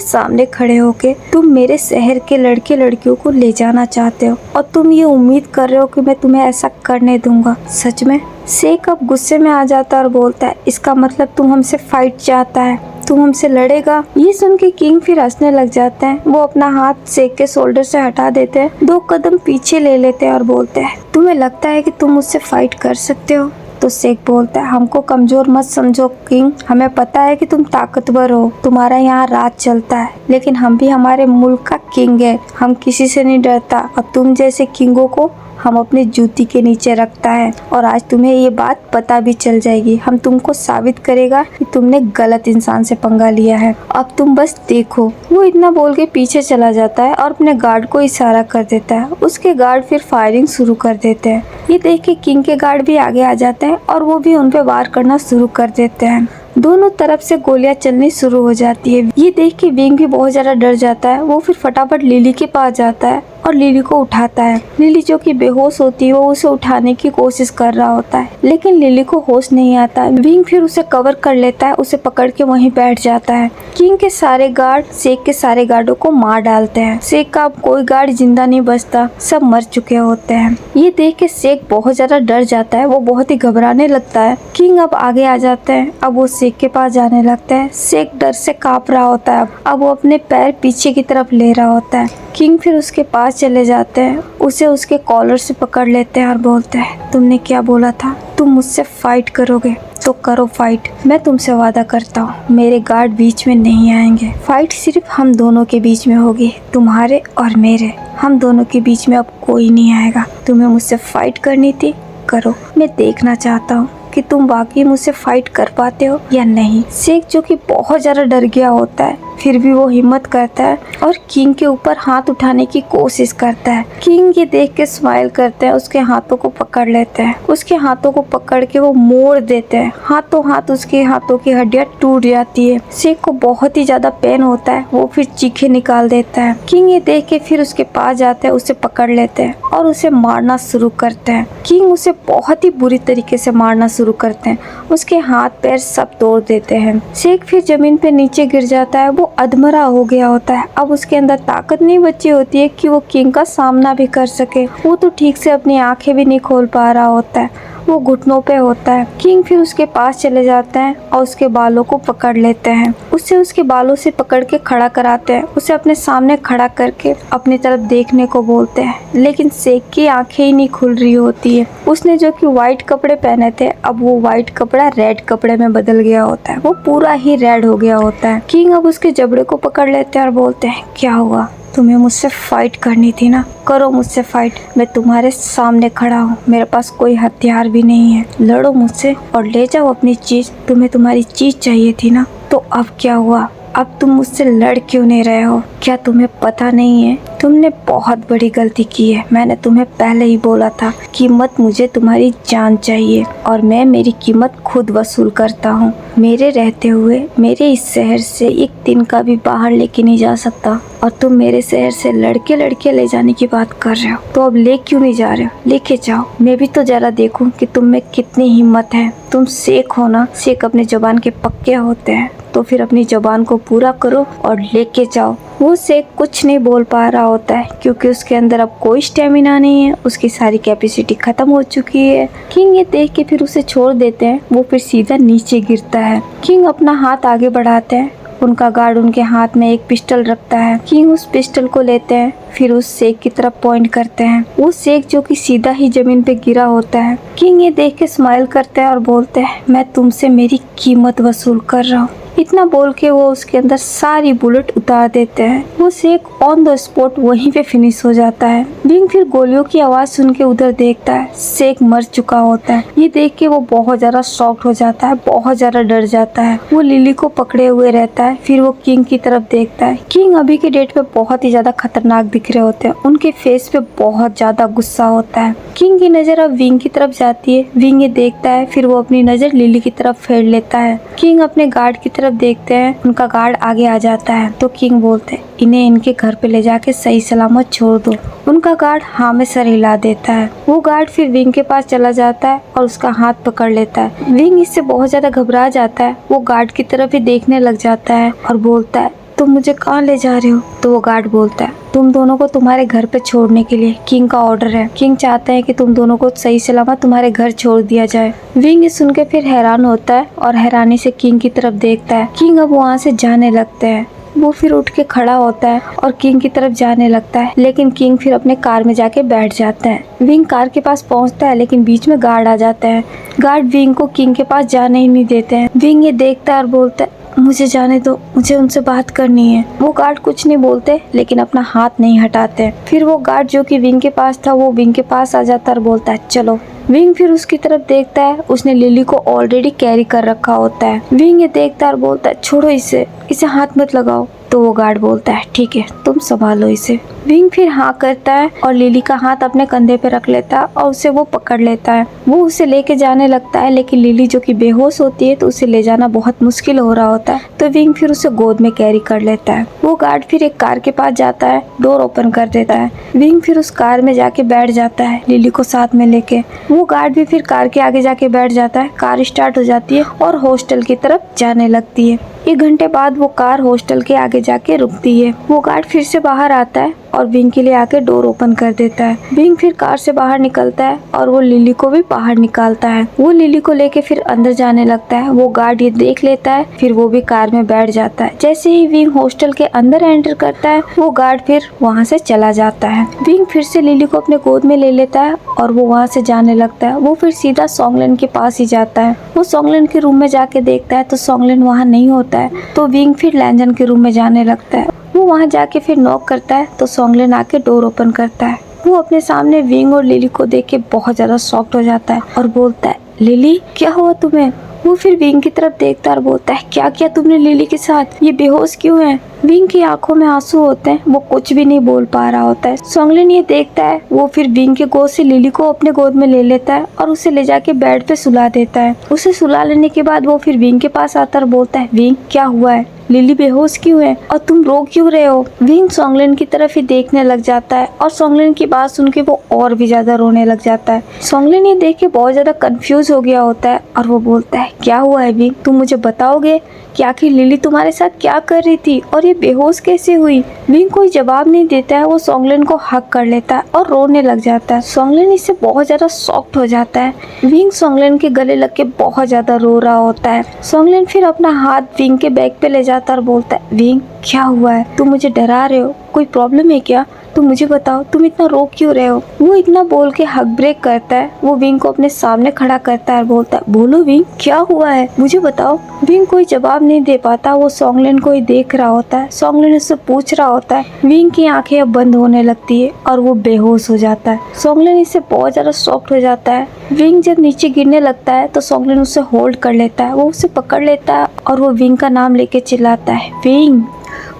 सामने खड़े होके तुम मेरे शहर के लड़के लड़कियों को ले जाना चाहते हो और तुम ये उम्मीद कर रहे हो कि मैं तुम्हें ऐसा करने दूंगा? सच में? शेख अब गुस्से में आ जाता है और बोलता है, इसका मतलब तुम हमसे फाइट चाहता है, तुम हमसे लड़ेगा? ये सुन के किंग फिर हंसने लग जाते हैं। वो अपना हाथ शेख के शोल्डर से हटा देते हैं, 2 कदम पीछे ले लेते हैं और बोलते हैं, तुम्हें लगता है कि तुम मुझसे फाइट कर सकते हो? तो शेख बोलता है, हमको कमजोर मत समझो किंग, हमें पता है कि तुम ताकतवर हो, तुम्हारा यहाँ राज चलता है, लेकिन हम भी हमारे मुल्क का किंग है, हम किसी से नहीं डरता और तुम जैसे किंगों को हम अपनी जूती के नीचे रखता है और आज तुम्हें ये बात पता भी चल जाएगी। हम तुमको साबित करेगा कि तुमने गलत इंसान से पंगा लिया है, अब तुम बस देखो। वो इतना बोल के पीछे चला जाता है और अपने गार्ड को इशारा कर देता है। उसके गार्ड फिर फायरिंग शुरू कर देते हैं। ये देख के किंग के गार्ड भी आगे आ जाते हैं और वो भी उन पे वार करना शुरू कर देते हैं। दोनों तरफ से गोलियां चलनी शुरू हो जाती है। ये देख के विंग भी बहुत ज्यादा डर जाता है। वो फिर फटाफट लिली के पास जाता है और लिली को उठाता है। लिली जो कि बेहोश होती है, वो उसे उठाने की कोशिश कर रहा होता है, लेकिन लिली को होश नहीं आता है। विंग फिर उसे कवर कर लेता है, उसे पकड़ के वहीं बैठ जाता है। किंग के सारे गार्ड शेख के सारे गार्डों को मार डालते हैं। शेख का अब कोई गार्ड जिंदा नहीं बचता, सब मर चुके होते हैं। ये देख के शेख बहुत ज्यादा डर जाता है, वो बहुत ही घबराने लगता है। किंग अब आगे आ जाते हैं, अब वो शेख के पास जाने लगता है। शेख डर से कांप रहा होता है, अब वो अपने पैर पीछे की तरफ ले रहा होता है। किंग फिर उसके पास चले जाते हैं, उसे उसके कॉलर से पकड़ लेते हैं और बोलते हैं, तुमने क्या बोला था? तुम मुझसे फाइट करोगे तो करो फाइट, मैं तुमसे वादा करता हूँ मेरे गार्ड बीच में नहीं आएंगे। फाइट सिर्फ हम दोनों के बीच में होगी, तुम्हारे और मेरे, हम दोनों के बीच में अब कोई नहीं आएगा। तुम्हें मुझसे फाइट करनी थी, करो, मैं देखना चाहता हूँ कि तुम वाकई मुझसे फाइट कर पाते हो या नहीं। शेख जो कि बहुत ज्यादा डर गया होता है, फिर भी वो हिम्मत करता है और किंग के ऊपर हाथ उठाने की कोशिश करता है। किंग ये देख के स्माइल करते हैं, उसके हाथों को पकड़ लेते हैं। उसके हाथों को पकड़ के वो मोड़ देते हैं, हाथों हाथ उसके हाथों की हड्डियां टूट जाती है। शेख को बहुत ही ज्यादा पेन होता है, वो फिर चीखें निकाल देता है। किंग ये देख के फिर उसके पास जाते हैं, उसे पकड़ लेते हैं और उसे मारना शुरू करते हैं। किंग उसे बहुत ही बुरी तरीके से मारना शुरू करते हैं, उसके हाथ पैर सब तोड़ देते हैं। शेख फिर जमीन पे नीचे गिर जाता है, वो अधमरा हो गया होता है। अब उसके अंदर ताकत नहीं बची होती है कि वो किंग का सामना भी कर सके। वो तो ठीक से अपनी आंखें भी नहीं खोल पा रहा होता है, वो घुटनों पे होता है। किंग फिर उसके पास चले जाते हैं और उसके बालों को पकड़ लेते हैं, उसे उसके बालों से पकड़ के खड़ा कराते हैं, उसे अपने सामने खड़ा करके अपनी तरफ देखने को बोलते हैं। लेकिन शेख की आंखें ही नहीं खुल रही होती है। उसने जो कि व्हाइट कपड़े पहने थे, अब वो व्हाइट कपड़ा रेड कपड़े में बदल गया होता है, वो पूरा ही रेड हो गया होता है। किंग अब उसके जबड़े को पकड़ लेते हैं और बोलते हैं, क्या हुआ? तुम्हें मुझसे फाइट करनी थी ना, करो मुझसे फाइट, मैं तुम्हारे सामने खड़ा हूँ, मेरे पास कोई हथियार भी नहीं है, लड़ो मुझसे और ले जाओ अपनी चीज। तुम्हें तुम्हारी चीज चाहिए थी ना, तो अब क्या हुआ? अब तुम मुझसे लड़ क्यों नहीं रहे हो? क्या तुम्हें पता नहीं है तुमने बहुत बड़ी गलती की है? मैंने तुम्हें पहले ही बोला था, कीमत मुझे तुम्हारी जान चाहिए और मैं मेरी कीमत खुद वसूल करता हूँ। मेरे रहते हुए मेरे इस शहर से एक दिन का भी बाहर लेके नहीं जा सकता और तुम मेरे शहर से लड़के लड़के ले जाने की बात कर रहे हो, तो अब ले क्यों नहीं जा रहे हो? लेके जाओ, मैं भी तो जरा देखूं कि तुम में कितनी हिम्मत है। तुम शेख हो ना, शेख अपने जबान के पक्के होते हैं, तो फिर अपनी जबान को पूरा करो और लेके जाओ। वो शेख कुछ नहीं बोल पा रहा होता है क्योंकि उसके अंदर अब कोई स्टेमिना नहीं है, उसकी सारी कैपेसिटी खत्म हो चुकी है। किंग ये देख के फिर उसे छोड़ देते हैं, वो फिर सीधा नीचे गिरता है। किंग अपना हाथ आगे बढ़ाते हैं, उनका गार्ड उनके हाथ में एक पिस्टल रखता है। किंग उस पिस्टल को लेते हैं, फिर उस शेख की तरफ पॉइंट करते हैं। वो शेख जो कि सीधा ही जमीन पे गिरा होता है। किंग ये देख के स्माइल करते हैं और बोलते हैं, मैं तुमसे मेरी कीमत वसूल कर रहा हूँ, इतना बोल के वो उसके अंदर सारी बुलेट उतार देते हैं। वो शेख ऑन द स्पॉट वहीं पे फिनिश हो जाता है। विंग फिर गोलियों की आवाज सुन के उधर देखता है, शेख मर चुका होता है। ये देख के वो बहुत ज्यादा शॉक्ड हो जाता है, बहुत ज्यादा डर जाता है। वो लिली को पकड़े हुए रहता है। फिर वो किंग की तरफ देखता है। किंग अभी के डेट पे बहुत ही ज्यादा खतरनाक दिख रहे होते हैं। उनके फेस पे बहुत ज्यादा गुस्सा होता है। किंग की नजर अब विंग की तरफ जाती है। विंग ये देखता है, फिर वो अपनी नजर लिली की तरफ फेर लेता है। किंग अपने गार्ड की तरफ देखते हैं, उनका गार्ड आगे आ जाता है। तो किंग बोलते हैं, इन्हें इनके घर पे ले जाके सही सलामत छोड़ दो। उनका गार्ड हाँ में सर हिला देता है। वो गार्ड फिर विंग के पास चला जाता है और उसका हाथ पकड़ लेता है। विंग इससे बहुत ज्यादा घबरा जाता है। वो गार्ड की तरफ ही देखने लग जाता है और बोलता है, तुम मुझे कहाँ ले जा रहे हो? तो वो गार्ड बोलता है, तुम दोनों को तुम्हारे घर पे छोड़ने के लिए किंग का ऑर्डर है। किंग चाहते हैं कि तुम दोनों को सही सलामत तुम्हारे घर छोड़ दिया जाए। विंग ये सुन के फिर हैरान होता है और हैरानी से किंग की तरफ देखता है। किंग अब वहाँ से जाने लगते हैं। वो फिर उठ के खड़ा होता है और किंग की तरफ जाने लगता है, लेकिन किंग फिर अपने कार में जाके बैठ जाते हैं। विंग कार के पास पहुंचता है, लेकिन बीच में गार्ड आ जाते हैं। गार्ड विंग को किंग के पास जाने ही नहीं देते हैं। विंग ये देखता है और बोलता है, मुझे जाने दो, मुझे उनसे बात करनी है। वो गार्ड कुछ नहीं बोलते, लेकिन अपना हाथ नहीं हटाते। फिर वो गार्ड जो कि विंग के पास था, वो विंग के पास आ जाता है और बोलता है, चलो। विंग फिर उसकी तरफ देखता है। उसने लिली को ऑलरेडी कैरी कर रखा होता है। विंग ये देखता है और बोलता है, छोड़ो इसे हाथ मत लगाओ। तो वो गार्ड बोलता है, ठीक है, तुम संभालो इसे। विंग फिर हाँ करता है और लिली का हाथ अपने कंधे पे रख लेता है और उसे वो पकड़ लेता है। वो उसे लेके जाने लगता है, लेकिन लिली जो कि बेहोश होती है, तो उसे ले जाना बहुत मुश्किल हो रहा होता है। तो विंग फिर उसे गोद में कैरी कर लेता है। वो गार्ड फिर एक कार के पास जाता है, डोर ओपन कर देता है। विंग फिर उस कार में जाके बैठ जाता है, लिली को साथ में लेके। वो गार्ड भी फिर कार के आगे जाके बैठ जाता है। कार स्टार्ट हो जाती है और हॉस्टल की तरफ जाने लगती है। 1 घंटे बाद वो कार हॉस्टल के आगे जाके रुकती है। वो गार्ड फिर से बाहर आता है और विंग के लिए आके डोर ओपन कर देता है। विंग फिर कार से बाहर निकलता है और वो लिली को भी बाहर निकालता है। वो लिली को लेके फिर अंदर जाने लगता है। वो गार्ड ये देख लेता है, फिर वो भी कार में बैठ जाता है। जैसे ही विंग हॉस्टल के अंदर एंटर करता है, वो गार्ड फिर वहाँ से चला जाता है। विंग फिर से लिली को अपने गोद में ले लेता है और वो वहाँ से जाने लगता है। वो फिर सीधा सोंगलिन के पास ही जाता है। वो सोंगलिन के रूम में जाके देखता है तो सोंगलिन वहाँ नहीं होता है। तो विंग फिर लैंजन के रूम में जाने लगता है। वो वहाँ जाके फिर नॉक करता है तो सोंगलिन आके डोर ओपन करता है। वो अपने सामने विंग और लिली को देख के बहुत ज्यादा शॉक्ड हो जाता है और बोलता है, लिली क्या हुआ तुम्हें? वो फिर विंग की तरफ देखता है और बोलता है, क्या किया तुमने लिली के साथ? ये बेहोश क्यों है? विंग की आंखों में आंसू होते हैं। वो कुछ भी नहीं बोल पा रहा होता है। सोंगलिन ये देखता है। वो फिर विंग के गोद से लिली को अपने गोद में ले लेता है और उसे ले जाके बेड पे सुला देता है। उसे सुला लेने के बाद वो फिर विंग के पास आता है और बोलता है, विंग क्या हुआ है? लिली बेहोश क्यों है और तुम रो क्यों रहे हो? विंग सोंगलिन की तरफ ही देखने लग जाता है और सोंगलिन की बात सुन के वो और भी ज्यादा रोने लग जाता है। सोंगलिन ये देख के बहुत ज्यादा कंफ्यूज हो गया होता है और वो बोलता है, क्या हुआ है विंग? तुम मुझे बताओगे कि आखिर लिली तुम्हारे साथ क्या कर रही थी और ये बेहोश कैसे हुई? विंग कोई जवाब नहीं देता है। वो सोंगलिन को हक कर लेता है और रोने लग जाता है। सोंगलिन इससे बहुत ज्यादा शॉक्ड हो जाता है। विंग सोंगलिन के गले लग के बहुत ज्यादा रो रहा होता है। सोंगलिन फिर अपना हाथ विंग के बैग पे ले जाता है और बोलता है, विंग क्या हुआ है? तुम मुझे डरा रहे हो? कोई प्रॉब्लम है क्या? तुम मुझे बताओ, तुम इतना रो क्यों रहे हो? वो इतना बोल के हक ब्रेक करता है। वो विंग को अपने सामने खड़ा करता है और बोलता है, बोलो विंग क्या हुआ है, मुझे बताओ। विंग कोई जवाब नहीं दे पाता। वो सोंगलिन को ही देख रहा होता है। सोंगलिन उससे पूछ रहा होता है। विंग की आंखें अब बंद होने लगती है और वो बेहोश हो जाता है। सोंगलिन इससे बहुत ज्यादा शॉक्ड हो जाता है। विंग जब नीचे गिरने लगता है तो सोंगलिन उसे होल्ड कर लेता है। वो उसे पकड़ लेता है और वो विंग का नाम लेके चिल्लाता है, विंग।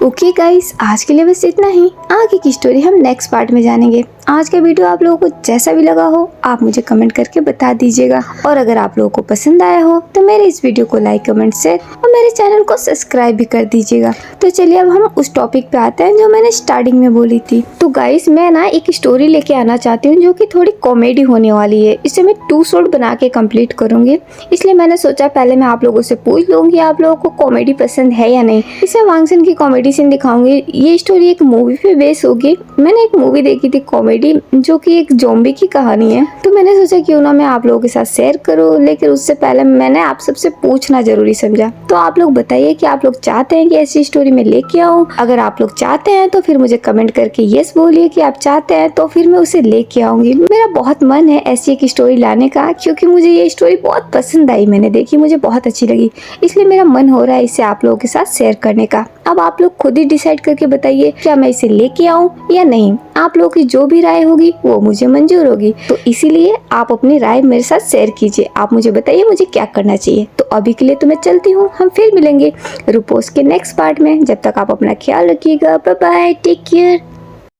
ओके गाइस, आज के लिए बस इतना ही। आगे की स्टोरी हम नेक्स्ट पार्ट में जानेंगे। आज का वीडियो आप लोगों को जैसा भी लगा हो, आप मुझे कमेंट करके बता दीजिएगा। और अगर आप लोगों को पसंद आया हो तो मेरे इस वीडियो को लाइक, कमेंट, शेयर और मेरे चैनल को सब्सक्राइब भी कर दीजिएगा। तो चलिए अब हम उस टॉपिक पे आते हैं जो मैंने स्टार्टिंग में बोली थी। तो गाइस, मैं ना एक स्टोरी लेके आना चाहती हूँ जो कि थोड़ी कॉमेडी होने वाली है। इसे मैं 2 शॉर्ट बना के कंप्लीट करूंगी। इसलिए मैंने सोचा पहले मैं आप लोगों से पूछ लूंगी आप लोगों को कॉमेडी पसंद है या नहीं। इसे वांगसन की कॉमेडी सीन दिखाऊंगी। ये स्टोरी एक मूवी पे बेस होगी। मैंने एक मूवी देखी थी कॉमेडी कॉमेडी जो कि एक ज़ॉम्बी की कहानी है। तो मैंने सोचा क्यों ना मैं आप लोगों के साथ शेयर करूँ, लेकिन उससे पहले मैंने आप सबसे पूछना जरूरी समझा। तो आप लोग बताइए कि आप लोग चाहते हैं कि ऐसी स्टोरी मैं लेके आऊँ? अगर आप लोग चाहते हैं तो फिर मुझे कमेंट करके यस बोलिए कि आप चाहते हैं, तो फिर मैं उसे लेके आऊंगी। मेरा बहुत मन है ऐसी एक स्टोरी लाने का, क्योंकि मुझे ये स्टोरी बहुत पसंद आई, मैंने देखी, मुझे बहुत अच्छी लगी, इसलिए मेरा मन हो रहा है इसे आप लोगों के साथ शेयर करने का। अब आप लोग खुद ही डिसाइड करके बताइए क्या मैं इसे लेके आऊं या नहीं। आप लोगों की जो भी राय होगी वो मुझे मंजूर होगी, तो इसीलिए आप अपनी राय मेरे साथ शेयर कीजिए। आप मुझे बताइए मुझे क्या करना चाहिए। तो अभी के लिए तो मैं चलती हूँ, हम फिर मिलेंगे रूपोस के नेक्स्ट पार्ट में। जब तक आप अपना ख्याल रखिएगा, बाय बाय, टेक केयर।